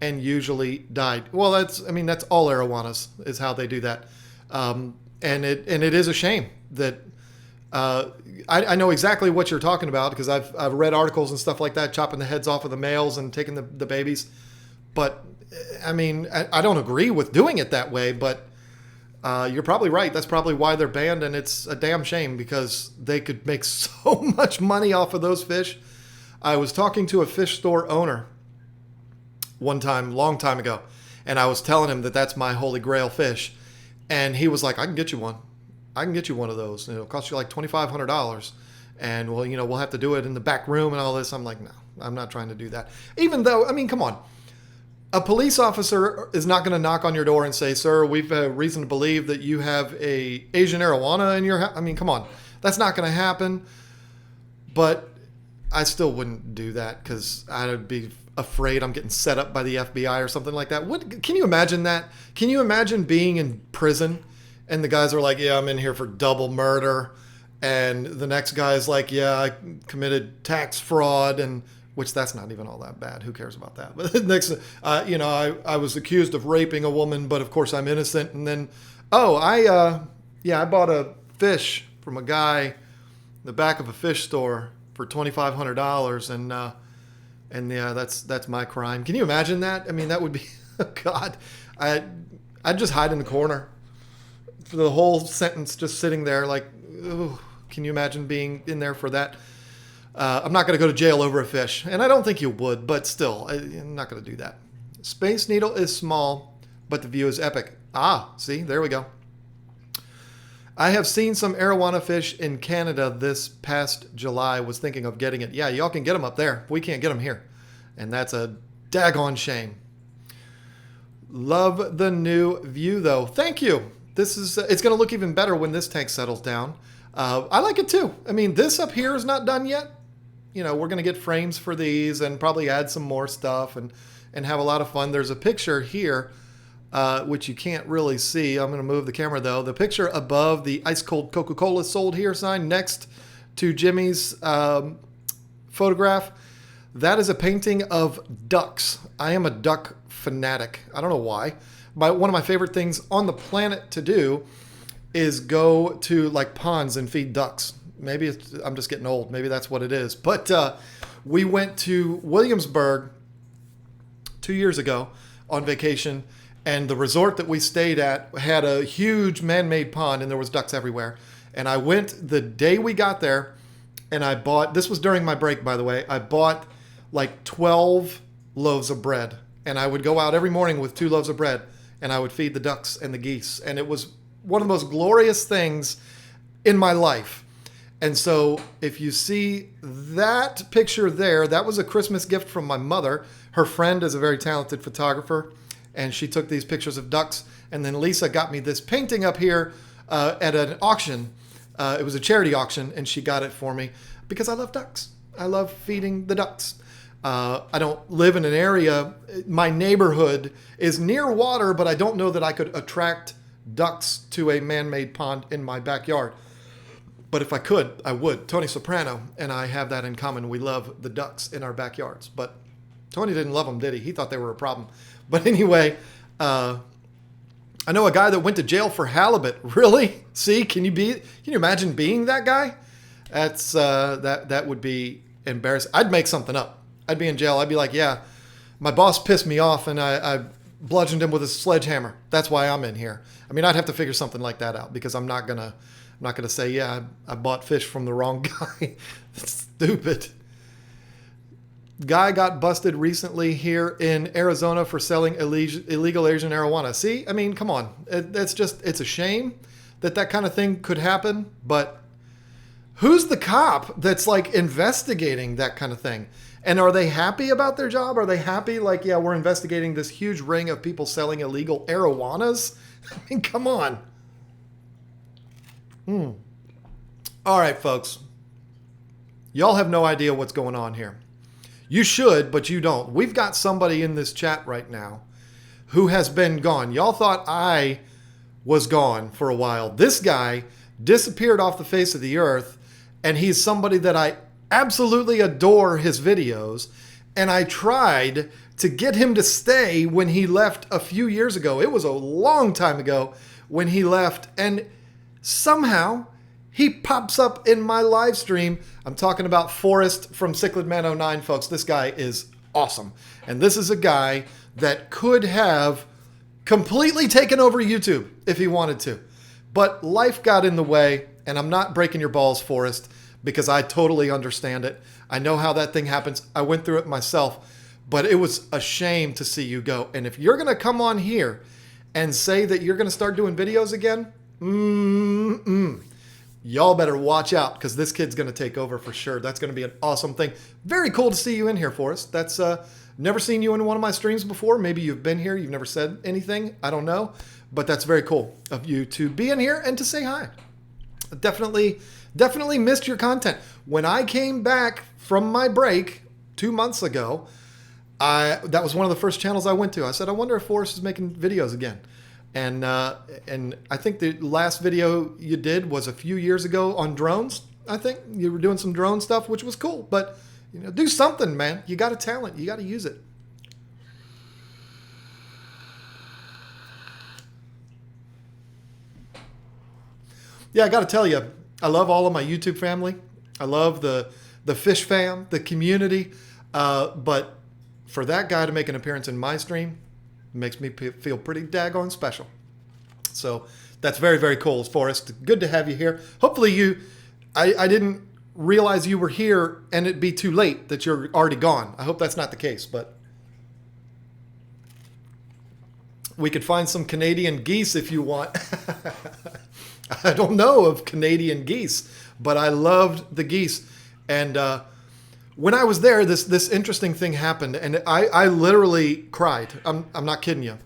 and usually died. Well, that's all arowanas is how they do that. And it is a shame that I know exactly what you're talking about because I've read articles and stuff like that, chopping the heads off of the males and taking the babies. But I mean, I don't agree with doing it that way, but you're probably right. That's probably why they're banned, and it's a damn shame because they could make so much money off of those fish. I was talking to a fish store owner one time, long time ago, and I was telling him that that's my holy grail fish, and he was like, I can get you one. I can get you one of those. It'll cost you like $2,500. And well, we'll have to do it in the back room and all this. I'm like, no, I'm not trying to do that. Even though, I mean, come on. A police officer is not going to knock on your door and say, sir, we've reason to believe that you have a Asian arowana in your house. I mean, come on. That's not going to happen. But I still wouldn't do that because I'd be afraid I'm getting set up by the FBI or something like that. Can you imagine that? Can you imagine being in prison and the guys are like, yeah, I'm in here for double murder. And the next guy's like, yeah, I committed tax fraud, and which that's not even all that bad. Who cares about that? But next, I was accused of raping a woman, but of course I'm innocent. And then, I bought a fish from a guy in the back of a fish store for $2,500, and yeah, that's my crime. Can you imagine that? I mean, that would be, God, I'd just hide in the corner for the whole sentence, just sitting there like, ooh, can you imagine being in there for that? I'm not going to go to jail over a fish, and I don't think you would, but still, I'm not going to do that. Space Needle is small, but the view is epic. Ah, see, there we go. I have seen some arowana fish in Canada this past July. Was thinking of getting it. Yeah, y'all can get them up there. We can't get them here, and that's a daggone shame. Love the new view, though. Thank you. This is it's going to look even better when this tank settles down. I like it too. I mean, this up here is not done yet. We're going to get frames for these and probably add some more stuff and have a lot of fun. There's a picture here, which you can't really see. I'm going to move the camera though. The picture above the ice cold Coca-Cola sold here sign next to Jimmy's photograph. That is a painting of ducks. I am a duck fanatic. I don't know why. One of my favorite things on the planet to do is go to like ponds and feed ducks. Maybe I'm just getting old. Maybe that's what it is. But we went to Williamsburg 2 years ago on vacation, and the resort that we stayed at had a huge man-made pond, and there was ducks everywhere. And I went the day we got there, and I bought, this was during my break, by the way, I bought like 12 loaves of bread. And I would go out every morning with 2 loaves of bread, and I would feed the ducks and the geese. And it was one of the most glorious things in my life. And so if you see that picture there, that was a Christmas gift from my mother. Her friend is a very talented photographer, and she took these pictures of ducks. And then Lisa got me this painting up here at an auction. It was a charity auction, and she got it for me because I love ducks. I love feeding the ducks. I don't live in an area. My neighborhood is near water, but I don't know that I could attract ducks to a man-made pond in my backyard. But if I could, I would. Tony Soprano and I have that in common. We love the ducks in our backyards. But Tony didn't love them, did he? He thought they were a problem. But anyway, I know a guy that went to jail for halibut. Really? See, can you imagine being that guy? That's that would be embarrassing. I'd make something up. I'd be in jail. I'd be like, yeah, my boss pissed me off and I bludgeoned him with a sledgehammer. That's why I'm in here. I mean, I'd have to figure something like that out because I'm not gonna say, yeah, I bought fish from the wrong guy. That's stupid. Guy got busted recently here in Arizona for selling illegal Asian marijuana. See, I mean, come on. It's a shame that kind of thing could happen. But who's the cop that's like investigating that kind of thing? And are they happy about their job? Are they happy like, yeah, we're investigating this huge ring of people selling illegal marijuanas? I mean, come on. All right, folks. Y'all have no idea what's going on here. You should, but you don't. We've got somebody in this chat right now who has been gone. Y'all thought I was gone for a while. This guy disappeared off the face of the earth, and he's somebody that I absolutely adore his videos, and I tried to get him to stay when he left a few years ago. It was a long time ago when he left, and somehow he pops up in my live stream. I'm talking about Forrest from Cichlid Man 09, folks. This guy is awesome. And this is a guy that could have completely taken over YouTube if he wanted to. But life got in the way, and I'm not breaking your balls, Forrest, because I totally understand it. I know how that thing happens. I went through it myself. But it was a shame to see you go. And if you're going to come on here and say that you're going to start doing videos again, y'all better watch out, because this kid's going to take over for sure. That's going to be an awesome thing. Very cool to see you in here, Forrest. That's never seen you in one of my streams before. Maybe you've been here. You've never said anything. I don't know. But that's very cool of you to be in here and to say hi. Definitely missed your content. When I came back from my break 2 months ago, that was one of the first channels I went to. I said, I wonder if Forrest is making videos again. And I think the last video you did was a few years ago on drones. I think you were doing some drone stuff, which was cool. But do something, man. You got a talent. You got to use it. Yeah, I got to tell you, I love all of my YouTube family. I love the fish fam, the community. But for that guy to make an appearance in my stream, makes me feel pretty daggone special. So that's very, very cool, Forrest. Good to have you here. Hopefully I didn't realize you were here and it'd be too late that you're already gone. I hope that's not the case, but we could find some Canadian geese if you want. I don't know of Canadian geese, but I loved the geese. And when I was there, this interesting thing happened, and I literally cried. I'm not kidding you.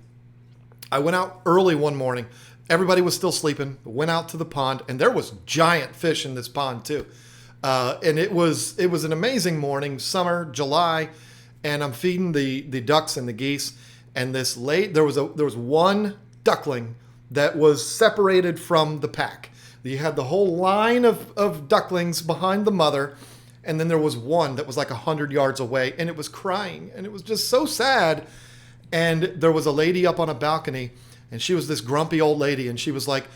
I went out early one morning. Everybody was still sleeping. Went out to the pond, and there was giant fish in this pond too. And it was an amazing morning, summer, July, and I'm feeding the ducks and the geese. And there was one duckling that was separated from the pack. You had the whole line of ducklings behind the mother. And then there was one that was like 100 yards away, and it was crying, and it was just so sad. And there was a lady up on a balcony, and she was this grumpy old lady, and she was like,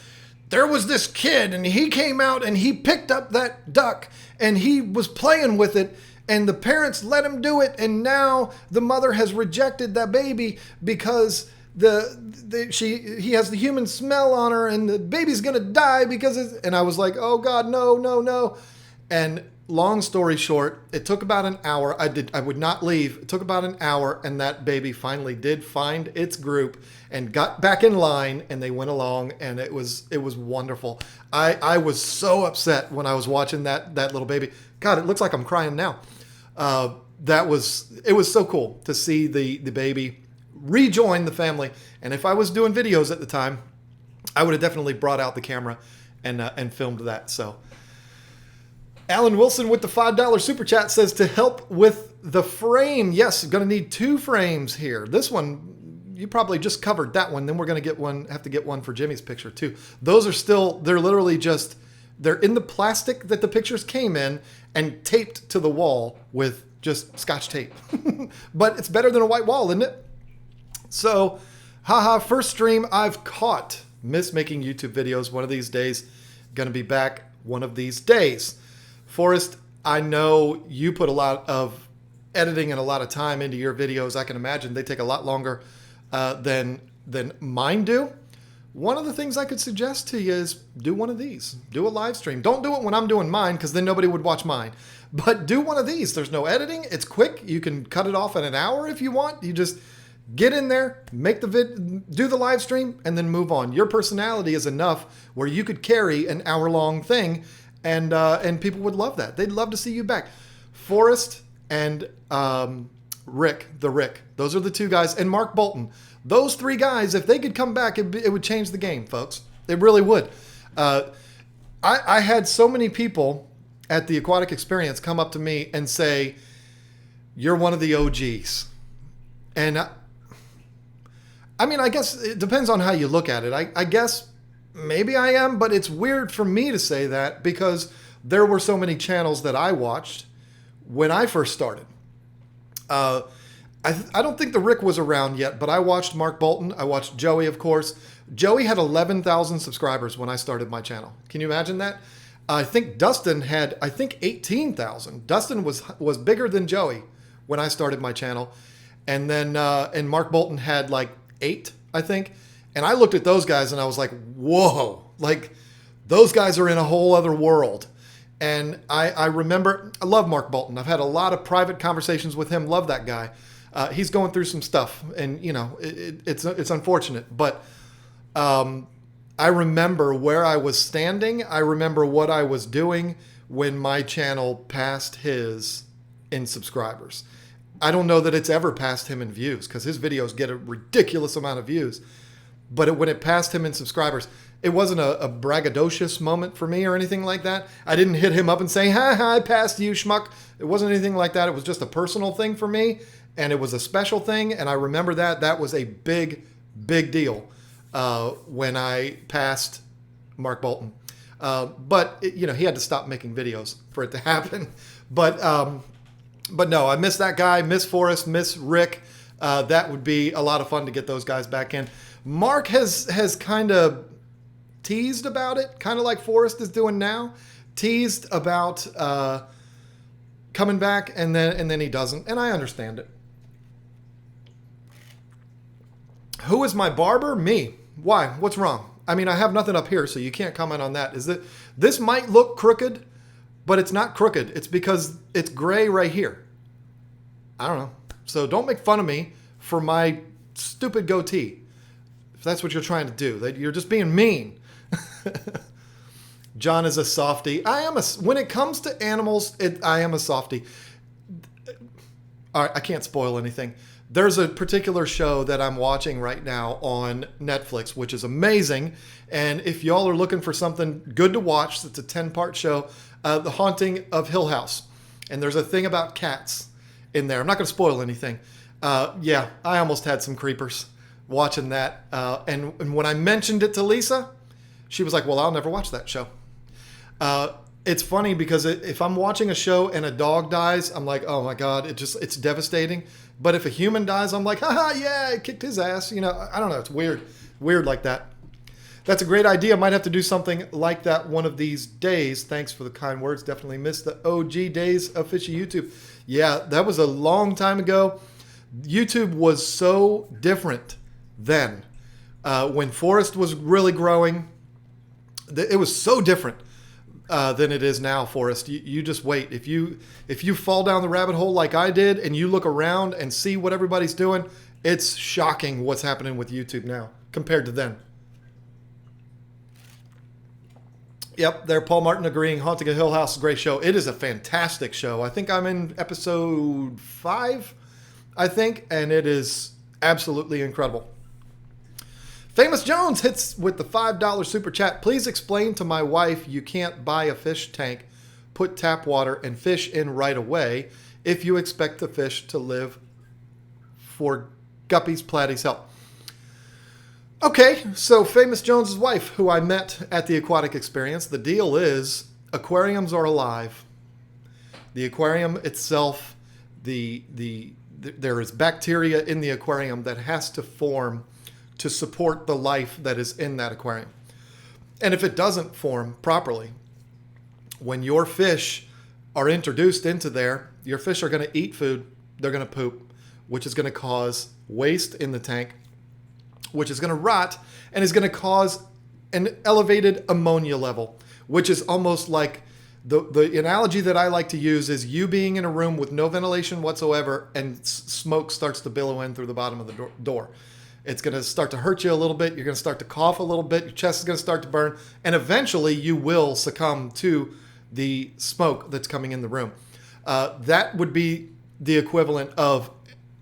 there was this kid, and he came out, and he picked up that duck, and he was playing with it, and the parents let him do it, and now the mother has rejected that baby because he has the human smell on her, and the baby's gonna die because and I was like, oh God, no. And long story short, it took about an hour. I would not leave. It took about an hour, and that baby finally did find its group and got back in line, and they went along, and it was wonderful. I was so upset when I was watching that little baby. God, it looks like I'm crying now. It was so cool to see the baby rejoin the family. And if I was doing videos at the time, I would have definitely brought out the camera and filmed that. So Alan Wilson with the $5 super chat says to help with the frame. Yes, going to need 2 frames here. This one, you probably just covered that one. Then we're going to have to get one for Jimmy's picture too. Those are still, they're literally just, they're in the plastic that the pictures came in and taped to the wall with just Scotch tape. But it's better than a white wall, isn't it? So, first stream I've caught. Miss making YouTube videos one of these days. Going to be back one of these days. Forrest, I know you put a lot of editing and a lot of time into your videos. I can imagine they take a lot longer than mine do. one of the things I could suggest to you is do one of these. Do a live stream. Don't do it when I'm doing mine because then nobody would watch mine. But do one of these. There's no editing. It's quick. You can cut it off in an hour if you want. You just get in there, make the do the live stream, and then move on. Your personality is enough where you could carry an hour-long thing, and people would love that. They'd love to see you back. Forrest and Rick. Those are the two guys, and Mark Bolton. Those three guys, if they could come back, it would change the game, folks. It really would. I had so many people at the Aquatic Experience come up to me and say, "You're one of the OGs." And I mean, I guess it depends on how you look at it. I guess maybe I am, but it's weird for me to say that because there were so many channels that I watched when I first started. I don't think the Rick was around yet, but I watched Mark Bolton. I watched Joey, of course. Joey had 11,000 subscribers when I started my channel. Can you imagine that? I think Dustin had, 18,000. Dustin was bigger than Joey when I started my channel. And then, and Mark Bolton had like 8, I think. And I looked at those guys and I was like, whoa, like those guys are in a whole other world. And I remember, I love Mark Bolton. I've had a lot of private conversations with him. Love that guy. He's going through some stuff, and you know it's unfortunate. But I remember where I was standing. I remember what I was doing when my channel passed his in subscribers. I don't know that it's ever passed him in views because his videos get a ridiculous amount of views. But when it passed him in subscribers, it wasn't a braggadocious moment for me or anything like that. I didn't hit him up and say, "Ha ha, I passed you, schmuck." It wasn't anything like that. It was just a personal thing for me, and it was a special thing. And I remember that was a big, big deal when I passed Mark Bolton. But he had to stop making videos for it to happen. But no, I miss that guy, miss Forrest, miss Rick. That would be a lot of fun to get those guys back in. Mark has kind of teased about it, kind of like Forrest is doing now. Teased about coming back, and then he doesn't, and I understand it. Who is my barber? Me. Why? What's wrong? I mean, I have nothing up here, so you can't comment on that. This might look crooked, but it's not crooked. It's because it's gray right here. I don't know. So don't make fun of me for my stupid goatee. If that's what you're trying to do, that you're just being mean. John is a softie. When it comes to animals, I am a softie. All right, I can't spoil anything. There's a particular show that I'm watching right now on Netflix, which is amazing. And if y'all are looking for something good to watch, it's a 10-part show, The Haunting of Hill House. And there's a thing about cats in there. I'm not going to spoil anything. Yeah, I almost had some creepers watching that. And when I mentioned it to Lisa, she was like, "Well, I'll never watch that show." It's funny because if I'm watching a show and a dog dies, I'm like, "Oh my God," it's devastating. But if a human dies, I'm like, "Haha, yeah, I kicked his ass." I don't know. It's weird like that. That's a great idea. Might have to do something like that one of these days. Thanks for the kind words. Definitely missed the OG days of fishy YouTube. Yeah, that was a long time ago. YouTube was so different then. When Forrest was really growing, it was so different than it is now, Forrest. You just wait. If you fall down the rabbit hole like I did and you look around and see what everybody's doing, it's shocking what's happening with YouTube now compared to then. Yep, there, Paul Martin agreeing. Haunting a Hill House, great show. It is a fantastic show. I think I'm in episode 5, I think, and it is absolutely incredible. Famous Jones hits with the $5 super chat. Please explain to my wife you can't buy a fish tank, put tap water and fish in right away if you expect the fish to live for Guppy's Platty's help. Okay, so Famous Jones's wife, who I met at the Aquatic Experience, the deal is aquariums are alive. The aquarium itself, there is bacteria in the aquarium that has to form to support the life that is in that aquarium. And if it doesn't form properly, when your fish are introduced into there, your fish are going to eat food, they're going to poop, which is going to cause waste in the tank, which is going to rot and is going to cause an elevated ammonia level, which is almost like the analogy that I like to use is you being in a room with no ventilation whatsoever and smoke starts to billow in through the bottom of the door. It's going to start to hurt you a little bit. You're going to start to cough a little bit. Your chest is going to start to burn. And eventually you will succumb to the smoke that's coming in the room. That would be the equivalent of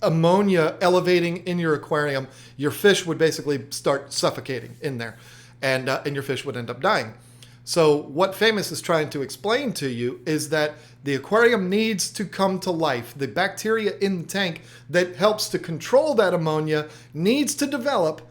ammonia elevating in your aquarium. Your fish would basically start suffocating in there. And your fish would end up dying. So what Famous is trying to explain to you is that the aquarium needs to come to life. The bacteria in the tank that helps to control that ammonia needs to develop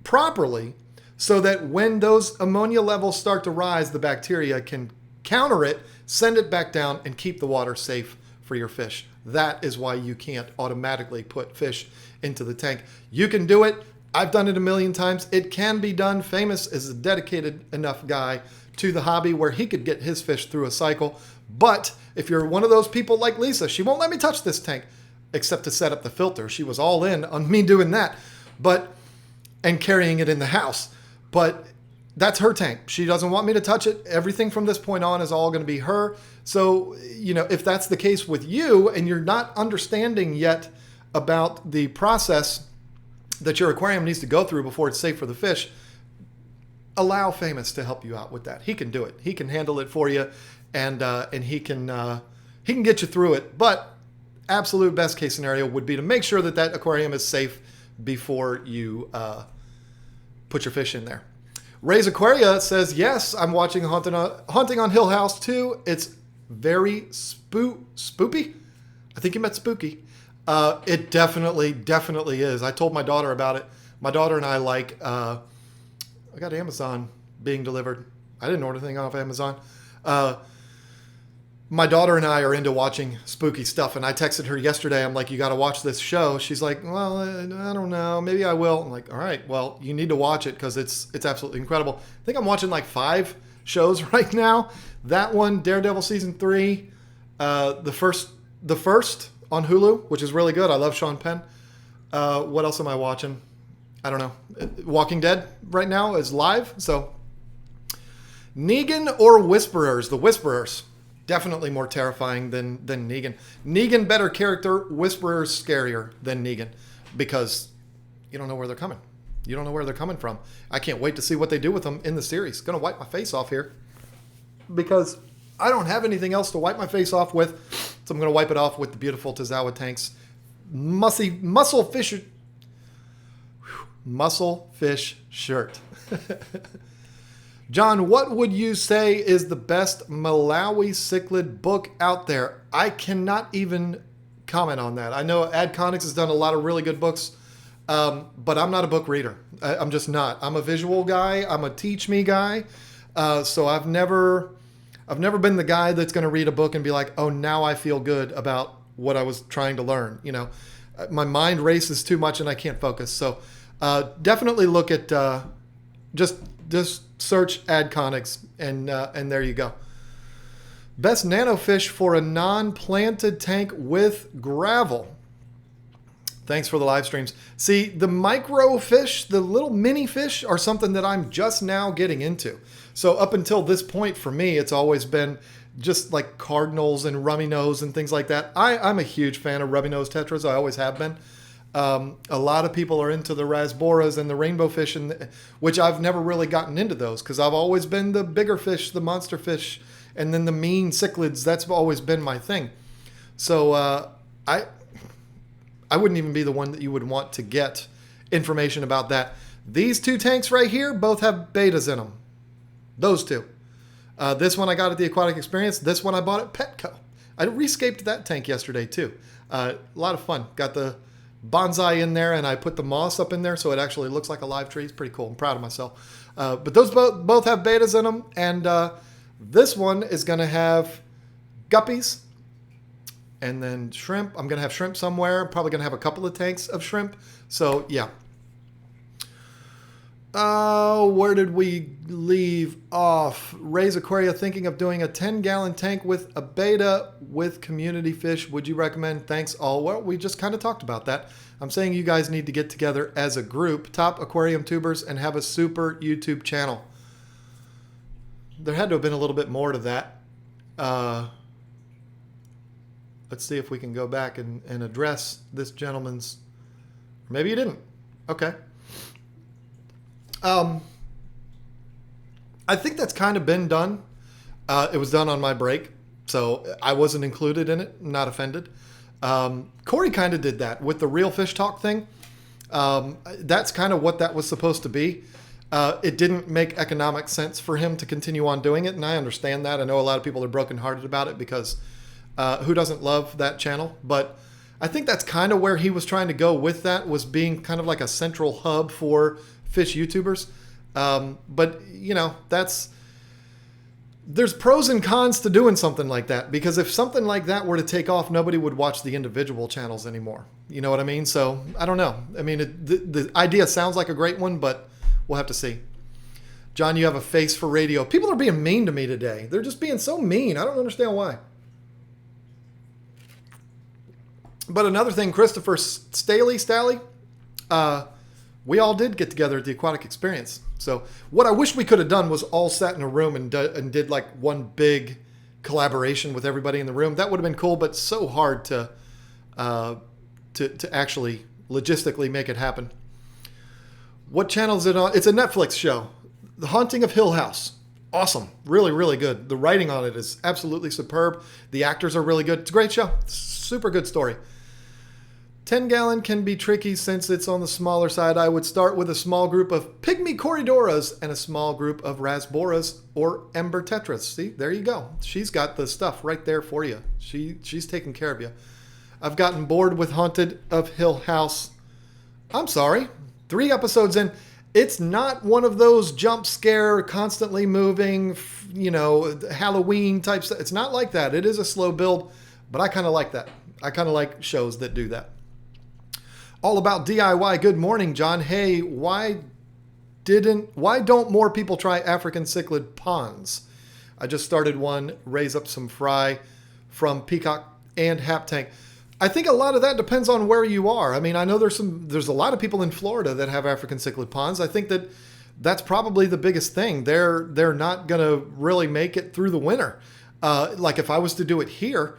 properly so that when those ammonia levels start to rise, the bacteria can counter it, send it back down, and keep the water safe for your fish. That is why you can't automatically put fish into the tank. You can do it. I've done it a million times. It can be done. Famous is a dedicated enough guy to the hobby where he could get his fish through a cycle. But if you're one of those people like Lisa, she won't let me touch this tank except to set up the filter. She was all in on me doing that, and carrying it in the house. But that's her tank. She doesn't want me to touch it. Everything from this point on is all going to be her. So, if that's the case with you and you're not understanding yet about the process that your aquarium needs to go through before it's safe for the fish, allow Famous to help you out with that. He can do it. He can handle it for you, and he can get you through it. But absolute best case scenario would be to make sure that aquarium is safe before you put your fish in there. Ray's Aquaria says, yes, I'm watching Haunting on Hill House 2. It's very spoopy. I think you meant spooky. It definitely is. I told my daughter about it. My daughter and I I got Amazon being delivered. I didn't order anything off Amazon. My daughter and I are into watching spooky stuff, and I texted her yesterday. I'm like, you got to watch this show. She's like, well, I don't know. Maybe I will. I'm like, all right, well, you need to watch it because it's absolutely incredible. I think I'm watching like 5 shows right now. That one, Daredevil Season 3, the first on Hulu, which is really good. I love Sean Penn. What else am I watching? I don't know. Walking Dead right now is live. So Negan or Whisperers? The Whisperers. Definitely more terrifying than Negan. Negan, better character. Whisperers, scarier than Negan. Because you don't know where they're coming. You don't know where they're coming from. I can't wait to see what they do with them in the series. Going to wipe my face off here. Because I don't have anything else to wipe my face off with. So I'm going to wipe it off with the beautiful Tozawa Tanks. Muscle fish shirt. John, what would you say is the best Malawi cichlid book out there? I cannot even comment on that. I know Adconics has done a lot of really good books, but I'm not a book reader. I'm just not. I'm a visual guy. I'm a teach me guy. So I've never been the guy that's going to read a book and be like, oh, now I feel good about what I was trying to learn. My mind races too much and I can't focus. So definitely look at just search Adconics and there you go. Best nanofish for a non-planted tank with gravel. Thanks for the live streams. See, the micro fish, the little mini fish are something that I'm just now getting into. So up until this point for me, it's always been just like cardinals and rummy nose and things like that. I'm a huge fan of rummy nose tetras. I always have been. A lot of people are into the rasboras and the rainbow fish, which I've never really gotten into those because I've always been the bigger fish, the monster fish, and then the mean cichlids. That's always been my thing. So I wouldn't even be the one that you would want to get information about that. These 2 tanks right here both have betas in them. Those 2. This one I got at the Aquatic Experience. This one I bought at Petco. I rescaped that tank yesterday too. A lot of fun. Got the bonsai in there and I put the moss up in there so it actually looks like a live tree. It's pretty cool. I'm proud of myself. But those both have betas in them. And this one is going to have guppies and then shrimp. I'm going to have shrimp somewhere. I'm probably going to have a couple of tanks of shrimp. So yeah. Where did we leave off? Ray's Aquaria thinking of doing a 10-gallon tank with a beta with community fish. Would you recommend? Thanks all. Well, we just kind of talked about that. I'm saying you guys need to get together as a group, top aquarium tubers, and have a super YouTube channel. There had to have been a little bit more to that. Let's see if we can go back and address this gentleman's... Maybe you didn't. Okay. I think that's kind of been done. It was done on my break, so I wasn't included in it. Not offended. Corey kind of did that with the Real Fish Talk thing. That's kind of what that was supposed to be. It didn't make economic sense for him to continue on doing it, and I understand that. I know a lot of people are brokenhearted about it because who doesn't love that channel? But I think that's kind of where he was trying to go with that, was being kind of like a central hub for fish YouTubers. But, you know, there's pros and cons to doing something like that, because if something like that were to take off, nobody would watch the individual channels anymore. You know what I mean? So I don't know. I mean, the idea sounds like a great one, but we'll have to see. John, you have a face for radio. People are being mean to me today. They're just being so mean. I don't understand why. But another thing, Christopher Staley, we all did get together at the Aquatic Experience. So what I wish we could have done was all sat in a room and did like one big collaboration with everybody in the room. That would have been cool, but so hard to actually logistically make it happen. What channel is it on? It's a Netflix show, The Haunting of Hill House. Awesome. Really, really good. The writing on it is absolutely superb. The actors are really good. It's a great show. Super good story. 10-gallon can be tricky since it's on the smaller side. I would start with a small group of pygmy corydoras and a small group of rasboras or ember tetras. See, there you go. She's got the stuff right there for you. She's taking care of you. I've gotten bored with Haunted of Hill House. I'm sorry. 3 episodes in. It's not one of those jump scare, constantly moving, you know, Halloween type stuff. It's not like that. It is a slow build, but I kind of like that. I kind of like shows that do that. All About DIY. Good morning, John. Hey, why don't more people try African cichlid ponds? I just started one, raise up some fry from Peacock and Hap Tank. I think a lot of that depends on where you are. I mean, I know there's a lot of people in Florida that have African cichlid ponds. I think that's probably the biggest thing. They're not going to really make it through the winter. Like if I was to do it here,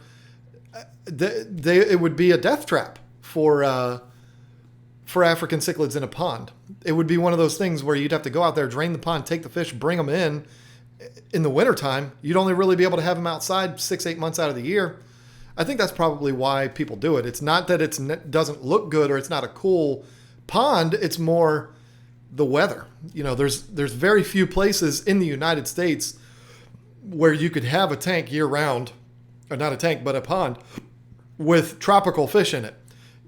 it would be a death trap for African cichlids in a pond. It would be one of those things where you'd have to go out there, drain the pond, take the fish, bring them in the wintertime. You'd only really be able to have them outside 6-8 months out of the year. I think that's probably why people do it. It's not that it doesn't look good or it's not a cool pond. It's more the weather. You know, there's very few places in the United States where you could have a tank year round, or not a tank, but a pond with tropical fish in it.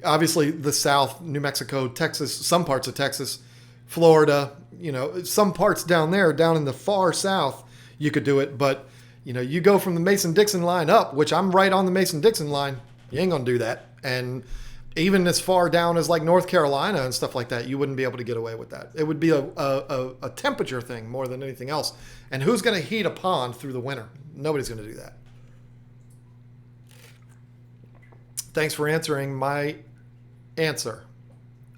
Obviously the South, New Mexico, Texas, some parts of Texas, Florida, you know, some parts down there, down in the far South, you could do it. But, you know, you go from the Mason-Dixon line up, which I'm right on the Mason-Dixon line, you ain't going to do that. And even as far down as like North Carolina and stuff like that, you wouldn't be able to get away with that. It would be a temperature thing more than anything else. And who's going to heat a pond through the winter? Nobody's going to do that. Thanks for answering my answer.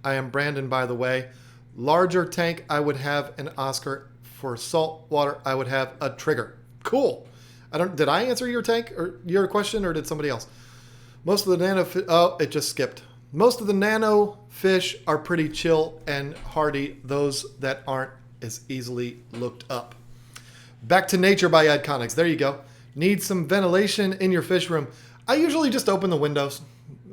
I am Brandon, by the way. Larger tank, I would have an Oscar. For salt water, I would have a Trigger. Cool. Did I answer your tank or your question, or did somebody else? Most of the nano it just skipped. Most of the nano fish are pretty chill and hardy. Those that aren't as easily looked up. Back to Nature by Ed Conics. There you go. Need some ventilation in your fish room. I usually just open the windows.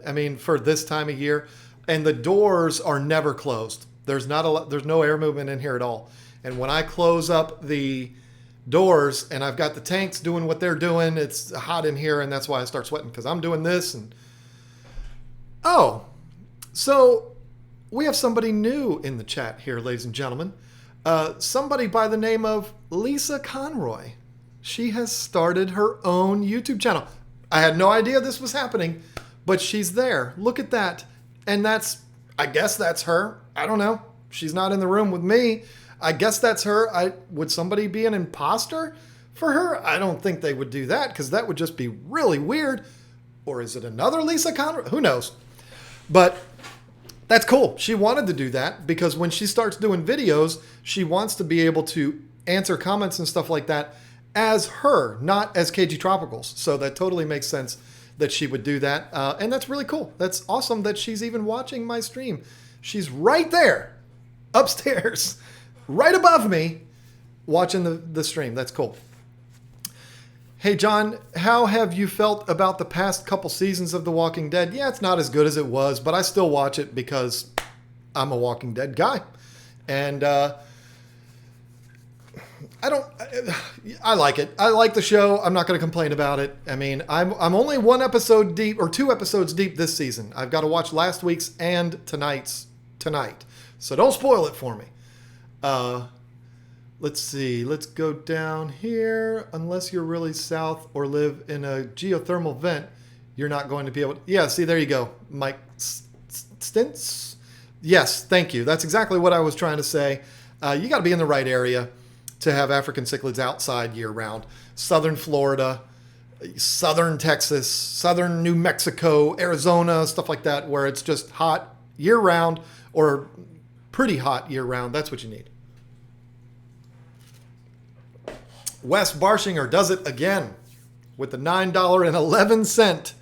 I mean, for this time of year, and the doors are never closed. There's no air movement in here at all. And when I close up the doors and I've got the tanks doing what they're doing, it's hot in here, and that's why I start sweating, because I'm doing this. And so we have somebody new in the chat here, ladies and gentlemen. Somebody by the name of Lisa Conroy. She has started her own YouTube channel. I had no idea this was happening, but she's there. Look at that. And I guess that's her. I don't know. She's not in the room with me. I guess that's her. Would somebody be an imposter for her? I don't think they would do that because that would just be really weird. Or is it another Lisa Conrad? Who knows? But that's cool. She wanted to do that because when she starts doing videos, she wants to be able to answer comments and stuff like that as her, not as KGTropicals. So that totally makes sense that she would do that. And that's really cool. That's awesome that she's even watching my stream. She's right there, upstairs, right above me, watching the stream. That's cool. Hey, John, how have you felt about the past couple seasons of The Walking Dead? Yeah, it's not as good as it was, but I still watch it because I'm a Walking Dead guy. And I like it. I like the show. I'm not going to complain about it. I mean, I'm only 1 episode deep or 2 episodes deep this season. I've got to watch last week's and tonight's tonight. So don't spoil it for me. Let's see. Let's go down here. Unless you're really south or live in a geothermal vent, you're not going to be able to. Yeah, see, there you go. Mike Stints? Yes, thank you. That's exactly what I was trying to say. You got to be in the right area to have African cichlids outside year-round. Southern Florida, southern Texas, southern New Mexico, Arizona, stuff like that, where it's just hot year-round or pretty hot year-round. That's what you need. Wes Barshinger does it again with the $9.11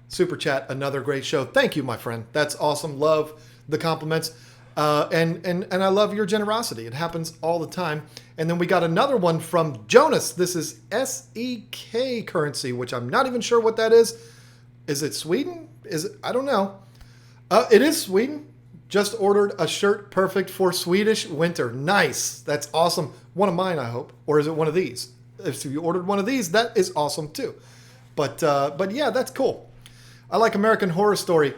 super chat. Another great show. Thank you, my friend. That's awesome. Love the compliments. And I love your generosity. It happens all the time. And then we got another one from Jonas. This is SEK currency, which I'm not even sure what that is. Is it Sweden? I don't know. It is Sweden. Just ordered a shirt perfect for Swedish winter. Nice. That's awesome. One of mine, I hope. Or is it one of these? If you ordered one of these, that is awesome too. But yeah, that's cool. I like American Horror Story.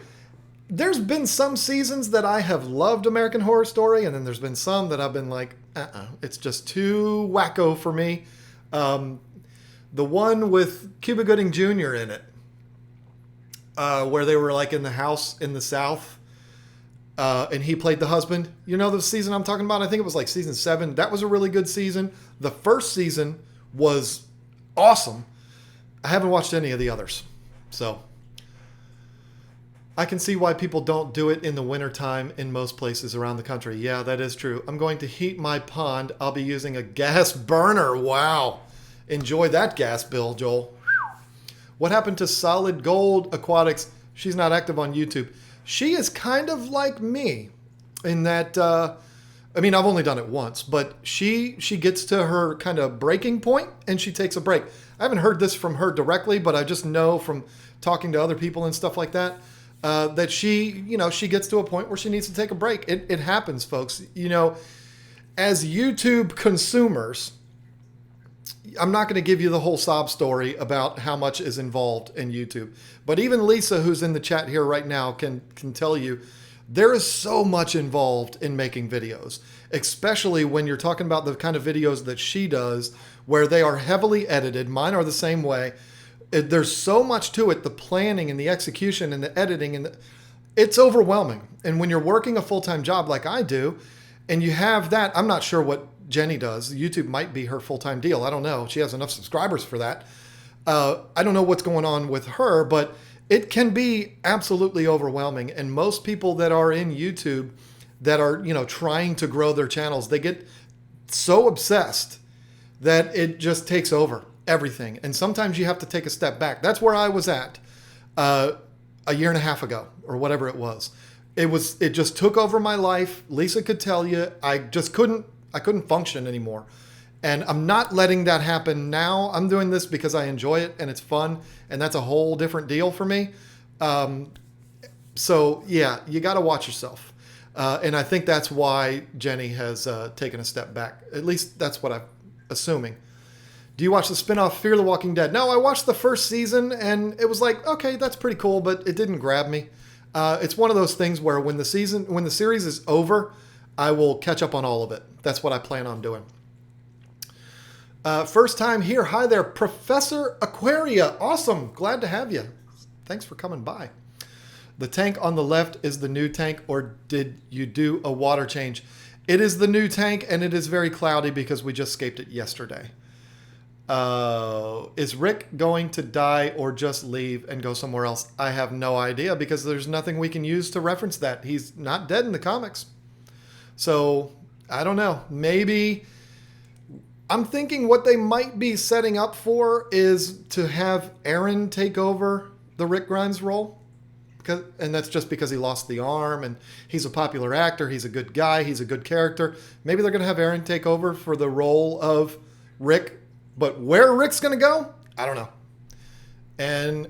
There's been some seasons that I have loved American Horror Story, and then there's been some that I've been like, it's just too wacko for me. The one with Cuba Gooding Jr. in it, where they were like in the house in the South, and he played the husband. You know the season I'm talking about? I think it was like season 7. That was a really good season. The first season was awesome. I haven't watched any of the others, so I can see why people don't do it in the wintertime in most places around the country. Yeah, that is true. I'm going to heat my pond. I'll be using a gas burner. Wow. Enjoy that gas bill, Joel. What happened to Solid Gold Aquatics? She's not active on YouTube. She is kind of like me in that, I mean, I've only done it once, but she gets to her kind of breaking point and she takes a break. I haven't heard this from her directly, but I just know from talking to other people and stuff like that, that she gets to a point where she needs to take a break. It happens, folks. You know, as YouTube consumers, I'm not going to give you the whole sob story about how much is involved in YouTube. But even Lisa, who's in the chat here right now, can tell you there is so much involved in making videos, especially when you're talking about the kind of videos that she does where they are heavily edited. Mine are the same way. There's so much to it, the planning and the execution and the editing, and it's overwhelming. And when you're working a full-time job like I do, and you have that, I'm not sure what Jenny does. YouTube might be her full-time deal. I don't know. She has enough subscribers for that. I don't know what's going on with her, but it can be absolutely overwhelming. And most people that are in YouTube that are, trying to grow their channels, they get so obsessed that it just takes over everything. And sometimes you have to take a step back. That's where I was at a year and a half ago or whatever it was. It just took over my life. Lisa could tell you, I couldn't function anymore. And I'm not letting that happen now. I'm doing this because I enjoy it and it's fun. And that's a whole different deal for me. So yeah, you got to watch yourself. And I think that's why Jenny has taken a step back. At least that's what I'm assuming. Do you watch the spinoff Fear the Walking Dead? No, I watched the first season and it was like, okay, that's pretty cool, but it didn't grab me. It's one of those things where when the series is over, I will catch up on all of it. That's what I plan on doing. First time here. Hi there, Professor Aquaria. Awesome. Glad to have you. Thanks for coming by. The tank on the left is the new tank, or did you do a water change? It is the new tank, and it is very cloudy because we just scaped it yesterday. Is Rick going to die or just leave and go somewhere else? I have no idea because there's nothing we can use to reference that. He's not dead in the comics. So, I don't know. Maybe... I'm thinking what they might be setting up for is to have Aaron take over the Rick Grimes role. And that's just because he lost the arm and he's a popular actor. He's a good guy. He's a good character. Maybe they're going to have Aaron take over for the role of Rick. But where Rick's going to go, I don't know. And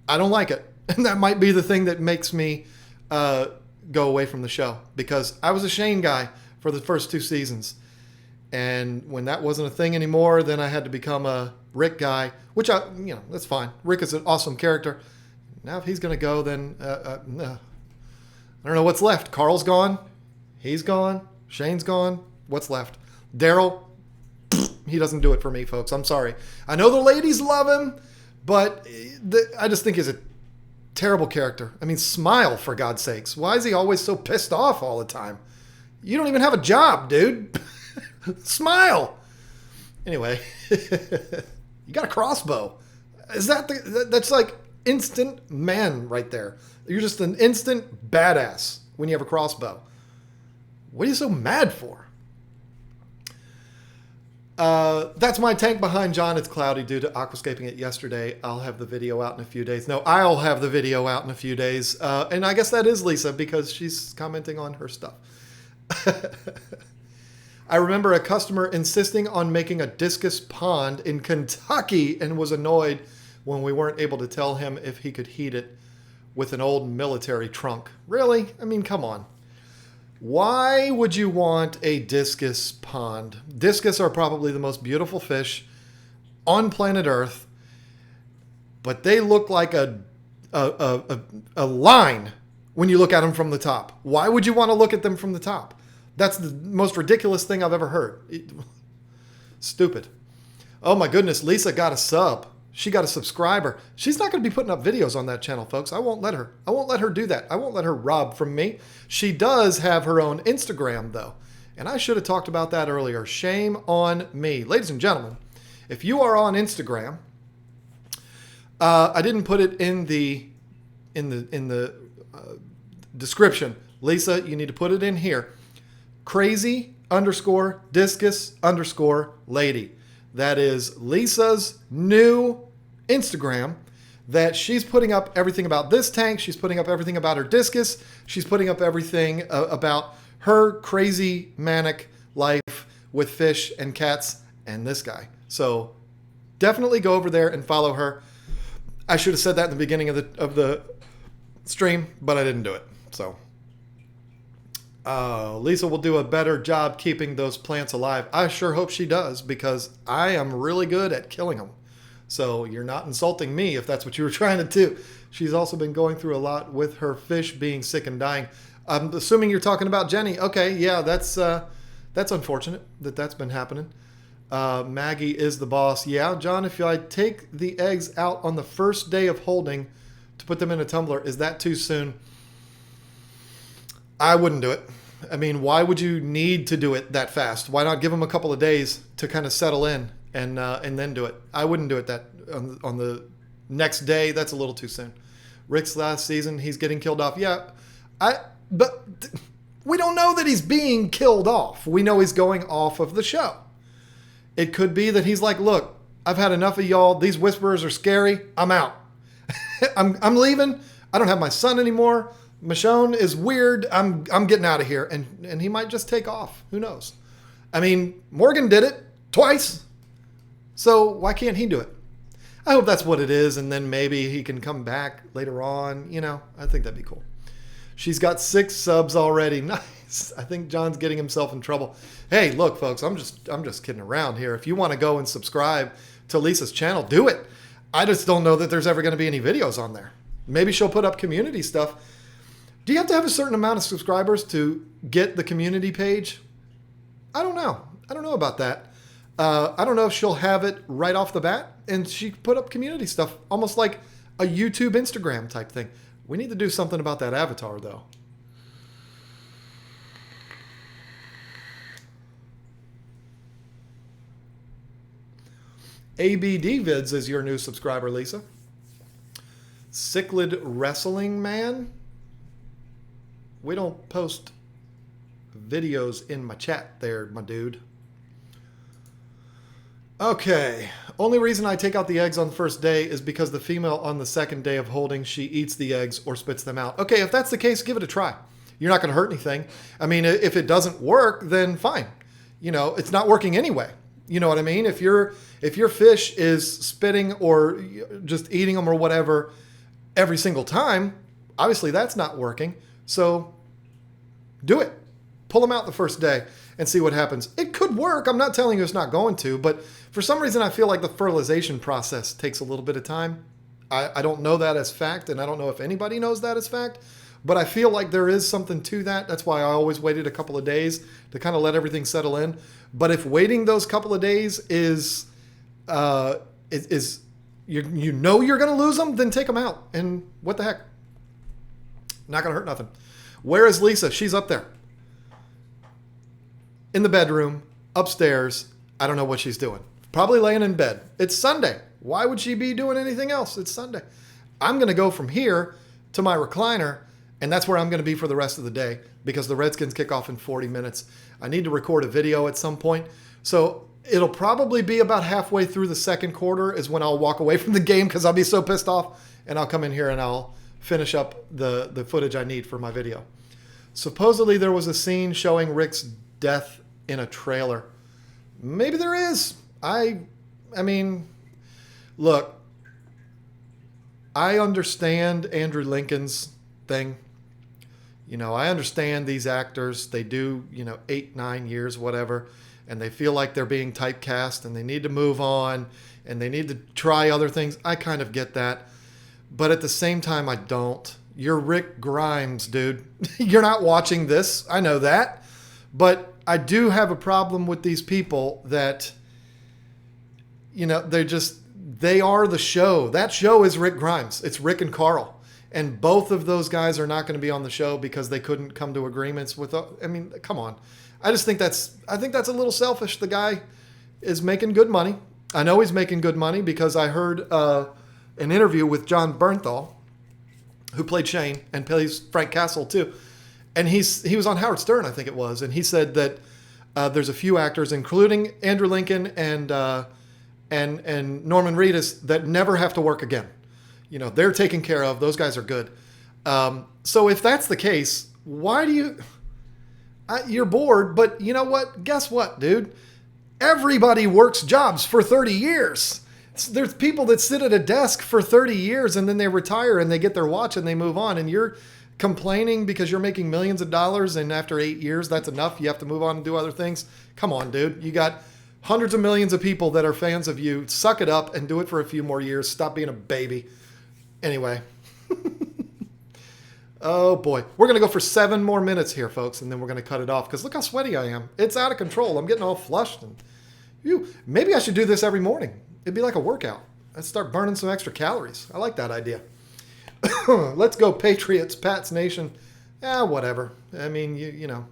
I don't like it. And that might be the thing that makes me go away from the show. Because I was a Shane guy for the first 2 seasons. And when that wasn't a thing anymore, then I had to become a Rick guy, which that's fine. Rick is an awesome character. Now, if he's going to go, then I don't know what's left. Carl's gone. He's gone. Shane's gone. What's left? Daryl, he doesn't do it for me, folks. I'm sorry. I know the ladies love him, but I just think he's a terrible character. I mean, Smile, for God's sakes. Why is he always so pissed off all the time? You don't even have a job, dude. Smile. Anyway, you got a crossbow. Is that's like instant man right there. You're just an instant badass when you have a crossbow. What are you so mad for? That's my tank behind John. It's cloudy due to aquascaping it yesterday. I'll have the video out in a few days. No, I'll have the video out in a few days. And I guess that is Lisa because she's commenting on her stuff. I remember a customer insisting on making a discus pond in Kentucky and was annoyed when we weren't able to tell him if he could heat it with an old military trunk. Really? I mean, come on. Why would you want a discus pond? Discus are probably the most beautiful fish on planet Earth, but they look like a line when you look at them from the top. Why would you want to look at them from the top? That's the most ridiculous thing I've ever heard. Stupid. Oh my goodness, Lisa got a sub. She got a subscriber. She's not going to be putting up videos on that channel, folks. I won't let her. I won't let her do that. I won't let her rob from me. She does have her own Instagram, though. And I should have talked about that earlier. Shame on me. Ladies and gentlemen, if you are on Instagram, I didn't put it in the description. Lisa, you need to put it in here. Crazy_discus_lady. That is Lisa's new Instagram that she's putting up everything about this tank. She's putting up everything about her discus. She's putting up everything about her crazy manic life with fish and cats and this guy. So definitely go over there and follow her. I should have said that in the beginning of the stream, but I didn't do it. So Lisa will do a better job keeping those plants alive. I sure hope she does because I am really good at killing them. So you're not insulting me if that's what you were trying to do. She's also been going through a lot with her fish being sick and dying. I'm assuming you're talking about Jenny. Okay, yeah, that's unfortunate that that's been happening. Maggie is the boss. Yeah, John, if I take the eggs out on the first day of holding to put them in a tumbler, is that too soon? I wouldn't do it. I mean, why would you need to do it that fast? Why not give them a couple of days to kind of settle in and then do it? I wouldn't do it that on the next day. That's a little too soon. Rick's last season, he's getting killed off. Yeah, but we don't know that he's being killed off. We know he's going off of the show. It could be that he's like, look, I've had enough of y'all. These whisperers are scary. I'm out. I'm leaving. I don't have my son anymore. Michonne is weird. I'm getting out of here. And he might just take off. Who knows? I mean, Morgan did it twice. So why can't he do it? I hope that's what it is. And then maybe he can come back later on. You know, I think that'd be cool. She's got 6 subs already. Nice. I think John's getting himself in trouble. Hey, look, folks, I'm just kidding around here. If you want to go and subscribe to Lisa's channel, do it. I just don't know that there's ever going to be any videos on there. Maybe she'll put up community stuff. Do you have to have a certain amount of subscribers to get the community page? I don't know. I don't know about that. I don't know if she'll have it right off the bat and she put up community stuff, almost like a YouTube, Instagram type thing. We need to do something about that avatar, though. ABD Vids is your new subscriber, Lisa. Cichlid Wrestling Man. We don't post videos in my chat there, my dude. Okay. Only reason I take out the eggs on the first day is because the female on the second day of holding, she eats the eggs or spits them out. Okay, if that's the case, give it a try. You're not going to hurt anything. I mean, if it doesn't work, then fine. You know, it's not working anyway. You know what I mean? If your fish is spitting or just eating them or whatever every single time, obviously that's not working. So do it. Pull them out the first day and see what happens. It could work. I'm not telling you it's not going to, but for some reason I feel like the fertilization process takes a little bit of time. I don't know that as fact, and I don't know if anybody knows that as fact, but I feel like there is something to that. That's why I always waited a couple of days to kind of let everything settle in. But if waiting those couple of days is you know you're going to lose them, then take them out. And what the heck? Not going to hurt nothing. Where is Lisa? She's up there. In the bedroom, upstairs. I don't know what she's doing. Probably laying in bed. It's Sunday. Why would she be doing anything else? It's Sunday. I'm going to go from here to my recliner, and that's where I'm going to be for the rest of the day because the Redskins kick off in 40 minutes. I need to record a video at some point. So it'll probably be about halfway through the second quarter is when I'll walk away from the game because I'll be so pissed off, and I'll come in here and I'll finish up the footage I need for my video. Supposedly there was a scene showing Rick's death in a trailer. Maybe there is. I mean, look, I understand Andrew Lincoln's thing. You know, I understand these actors. They do, 8, 9 years, whatever, and they feel like they're being typecast and they need to move on and they need to try other things. I kind of get that. But at the same time, I don't. You're Rick Grimes, dude. You're not watching this. I know that. But I do have a problem with these people that, they are the show. That show is Rick Grimes. It's Rick and Carl. And both of those guys are not going to be on the show because they couldn't come to agreements with, come on. I think that's a little selfish. The guy is making good money. I know he's making good money because I heard an interview with John Bernthal, who played Shane and plays Frank Castle too. And he was on Howard Stern, I think it was. And he said that there's a few actors, including Andrew Lincoln and Norman Reedus, that never have to work again. They're taken care of. Those guys are good. So if that's the case, why do you're bored, but you know what? Guess what, dude? Everybody works jobs for 30 years. There's people that sit at a desk for 30 years and then they retire and they get their watch and they move on. And you're complaining because you're making millions of dollars and after 8 years, that's enough. You have to move on and do other things. Come on, dude. You got hundreds of millions of people that are fans of you. Suck it up and do it for a few more years. Stop being a baby. Anyway. Oh boy. We're going to go for 7 more minutes here, folks, and then we're going to cut it off because look how sweaty I am. It's out of control. I'm getting all flushed. And maybe I should do this every morning. It'd be like a workout. I'd start burning some extra calories. I like that idea. Let's go Patriots, Pats Nation. Whatever. I mean, you know.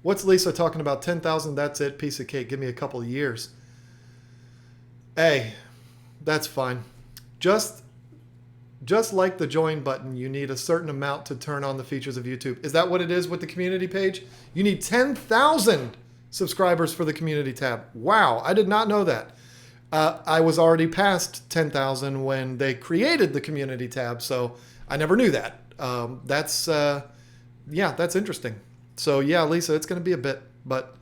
What's Lisa talking about? 10,000, that's it. Piece of cake. Give me a couple of years. Hey, that's fine. Just like the join button, you need a certain amount to turn on the features of YouTube. Is that what it is with the community page? You need 10,000 subscribers for the community tab. Wow, I did not know that. I was already past 10,000 when they created the community tab, so I never knew that. That's interesting. So yeah, Lisa, it's going to be a bit, but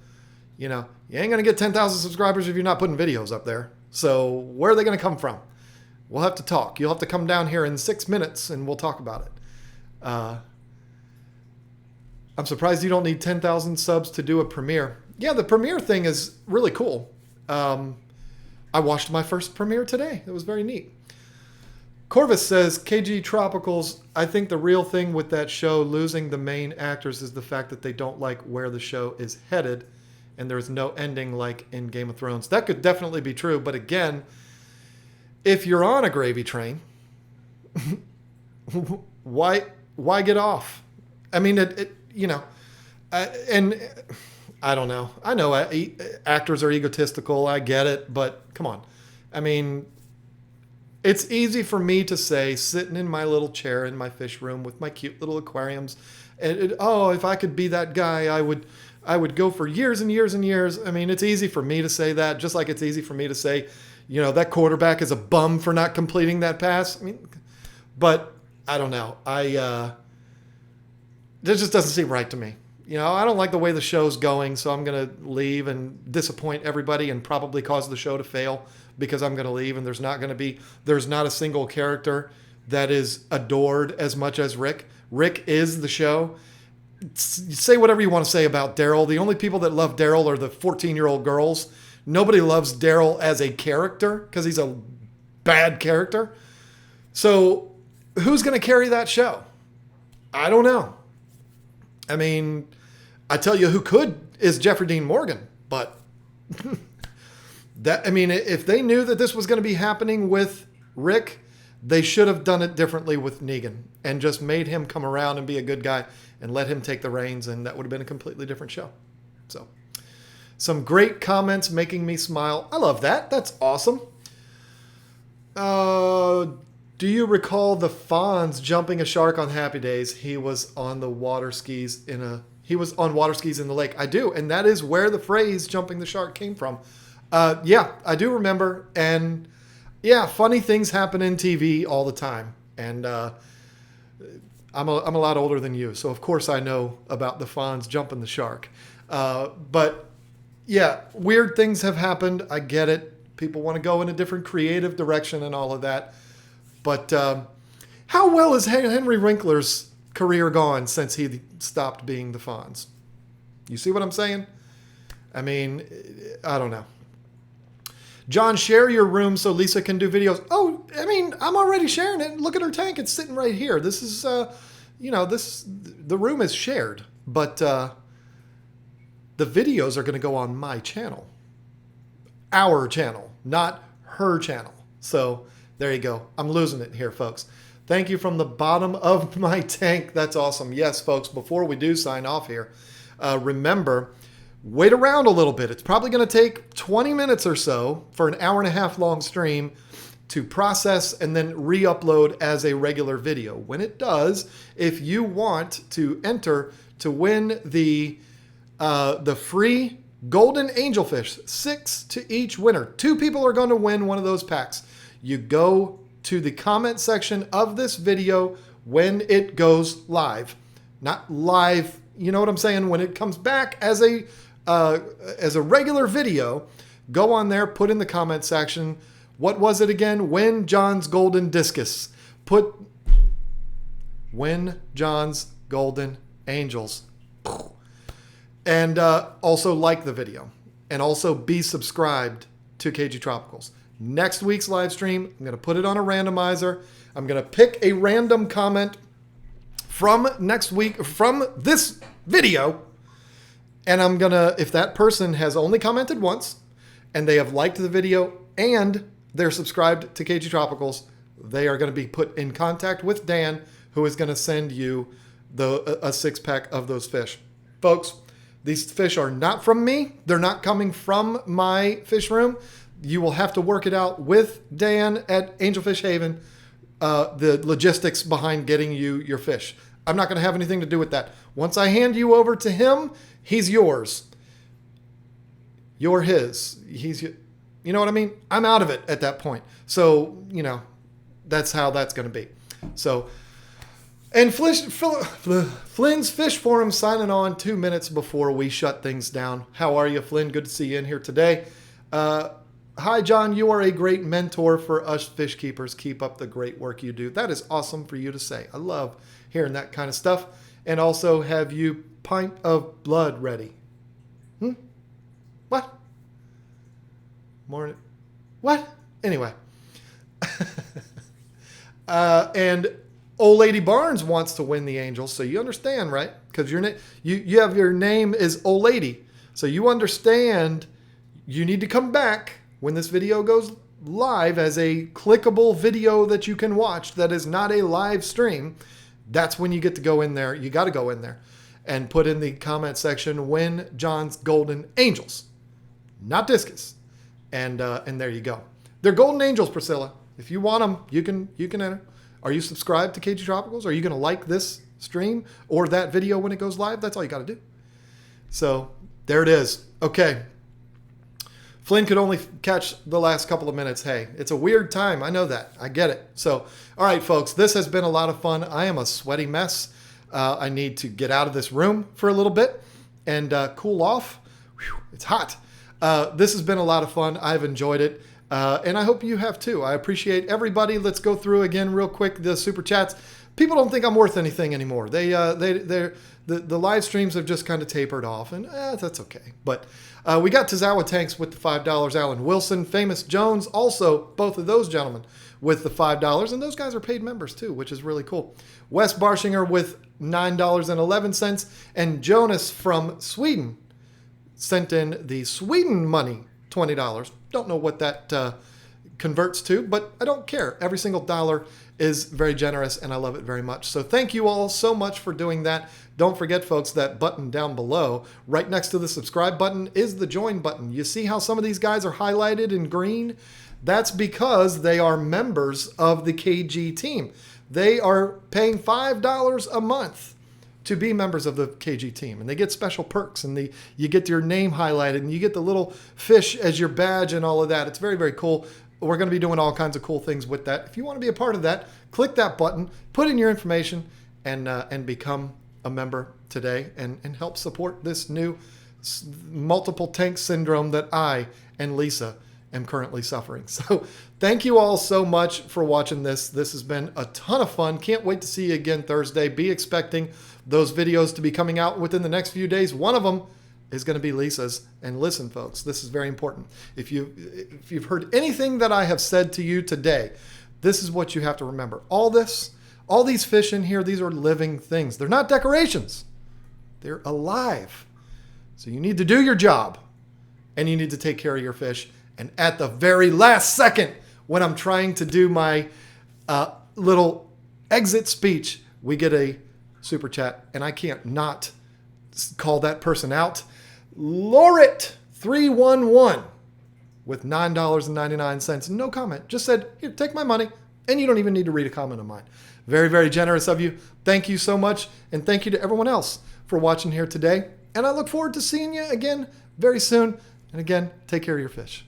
you ain't going to get 10,000 subscribers if you're not putting videos up there. So where are they going to come from? We'll have to talk. You'll have to come down here in 6 minutes and we'll talk about it. I'm surprised you don't need 10,000 subs to do a premiere. Yeah, the premiere thing is really cool. I watched my first premiere today. It was very neat. Corvus says, KGTropicals, I think the real thing with that show losing the main actors is the fact that they don't like where the show is headed and there's no ending like in Game of Thrones. That could definitely be true, but again, if you're on a gravy train, why get off? I mean, and I don't know. I know actors are egotistical. I get it, but come on. I mean, it's easy for me to say, sitting in my little chair in my fish room with my cute little aquariums, and oh, if I could be that guy, I would go for years and years and years. I mean, it's easy for me to say that, just like it's easy for me to say, that quarterback is a bum for not completing that pass. I mean, but I don't know. This just doesn't seem right to me. I don't like the way the show's going, so I'm going to leave and disappoint everybody and probably cause the show to fail because I'm going to leave, and there's not a single character that is adored as much as Rick. Rick is the show. Say whatever you want to say about Daryl. The only people that love Daryl are the 14-year-old girls. Nobody loves Daryl as a character because he's a bad character. So who's going to carry that show? I don't know. I mean, I tell you who could is Jeffrey Dean Morgan, but if they knew that this was going to be happening with Rick, they should have done it differently with Negan and just made him come around and be a good guy and let him take the reins, and that would have been a completely different show. So, some great comments making me smile. I love that. That's awesome. Do you recall the Fonz jumping a shark on Happy Days? He was on water skis in the lake. I do, and that is where the phrase "jumping the shark" came from. Yeah, I do remember, and yeah, funny things happen in TV all the time, and I'm a lot older than you, so of course I know about the Fonz jumping the shark. But yeah, weird things have happened. I get it. People want to go in a different creative direction and all of that. But how well has Henry Winkler's career gone since he stopped being the Fonz? You see what I'm saying? I mean, I don't know. John, share your room so Lisa can do videos. Oh, I mean, I'm already sharing it. Look at her tank. It's sitting right here. This is, the room is shared. But the videos are going to go on my channel. Our channel, not her channel. So there you go. I'm losing it here, folks. Thank you from the bottom of my tank. That's awesome. Yes, folks, before we do sign off here, remember, wait around a little bit. It's probably going to take 20 minutes or so for an hour and a half long stream to process and then re-upload as a regular video. When it does, if you want to enter to win the free golden angelfish, 6 to each winner. 2 people are going to win one of those packs. You go to the comment section of this video when it goes live. Not live, you know what I'm saying? When it comes back as a regular video, go on there, put in the comment section, what was it again? Win John's golden discus. Win John's golden angels. And also like the video. And also be subscribed to KGTropicals. Next week's live stream, I'm going to put it on a randomizer. I'm going to pick a random comment from this video. And I'm going to, if that person has only commented once and they have liked the video and they're subscribed to KGTropicals, they are going to be put in contact with Dan, who is going to send you a 6-pack of those fish. Folks, these fish are not from me. They're not coming from my fish room. You will have to work it out with Dan at Angelfish Haven, the logistics behind getting you your fish. I'm not going to have anything to do with that. Once I hand you over to him, he's yours. You're his. You know what I mean? I'm out of it at that point. So, that's how that's going to be. So, and Flynn's Fish Forum signing on 2 minutes before we shut things down. How are you, Flynn? Good to see you in here today. Hi, John. You are a great mentor for us fish keepers. Keep up the great work you do. That is awesome for you to say. I love hearing that kind of stuff. And also, have you pint of blood ready? What? More? What? Anyway. And Old Lady Barnes wants to win the Angels, so you understand, right? Because you have your name is Old Lady, so you understand. You need to come back when this video goes live as a clickable video that you can watch that is not a live stream. That's when you get to go in there. You got to go in there and put in the comment section, win John's golden angels, not discus. And there you go. They're golden angels, Priscilla. If you want them, you can enter. Are you subscribed to KGTropicals? Are you going to like this stream or that video when it goes live? That's all you got to do. So there it is. Okay. Flynn could only catch the last couple of minutes. Hey, it's a weird time. I know that. I get it. So, all right, folks, this has been a lot of fun. I am a sweaty mess. I need to get out of this room for a little bit and cool off. Whew, it's hot. This has been a lot of fun. I've enjoyed it. And I hope you have too. I appreciate everybody. Let's go through again real quick the super chats. People don't think I'm worth anything anymore. The live streams have just kind of tapered off, and that's okay. But we got Tazawa Tanks with the $5. Alan Wilson, Famous Jones, also both of those gentlemen with the $5, and those guys are paid members too, which is really cool. Wes Barshinger with $9.11, and Jonas from Sweden sent in the Sweden money, $20. Don't know what that converts to, but I don't care. Every single dollar is very generous, and I love it very much. So thank you all so much for doing that. Don't forget, folks, that button down below, right next to the subscribe button, is the join button. You see how some of these guys are highlighted in green? That's because they are members of the KG team. They are paying $5 a month to be members of the KG team, and they get special perks, and you get your name highlighted, and you get the little fish as your badge and all of that. It's very, very cool. We're going to be doing all kinds of cool things with that. If you want to be a part of that, click that button, put in your information, and become a member today and help support this new multiple tank syndrome that I and Lisa am currently suffering. So thank you all so much for watching this. This has been a ton of fun. Can't wait to see you again Thursday. Be expecting those videos to be coming out within the next few days. One of them is going to be Lisa's. And listen, folks, this is very important. If you've heard anything that I have said to you today, this is what you have to remember. All these fish in here, these are living things. They're not decorations. They're alive. So you need to do your job, and you need to take care of your fish. And at the very last second, when I'm trying to do my little exit speech, we get a super chat, and I can't not call that person out. Lorit311 with $9.99. No comment. Just said, here, take my money. And you don't even need to read a comment of mine. Very, very generous of you. Thank you so much. And thank you to everyone else for watching here today. And I look forward to seeing you again very soon. And again, take care of your fish.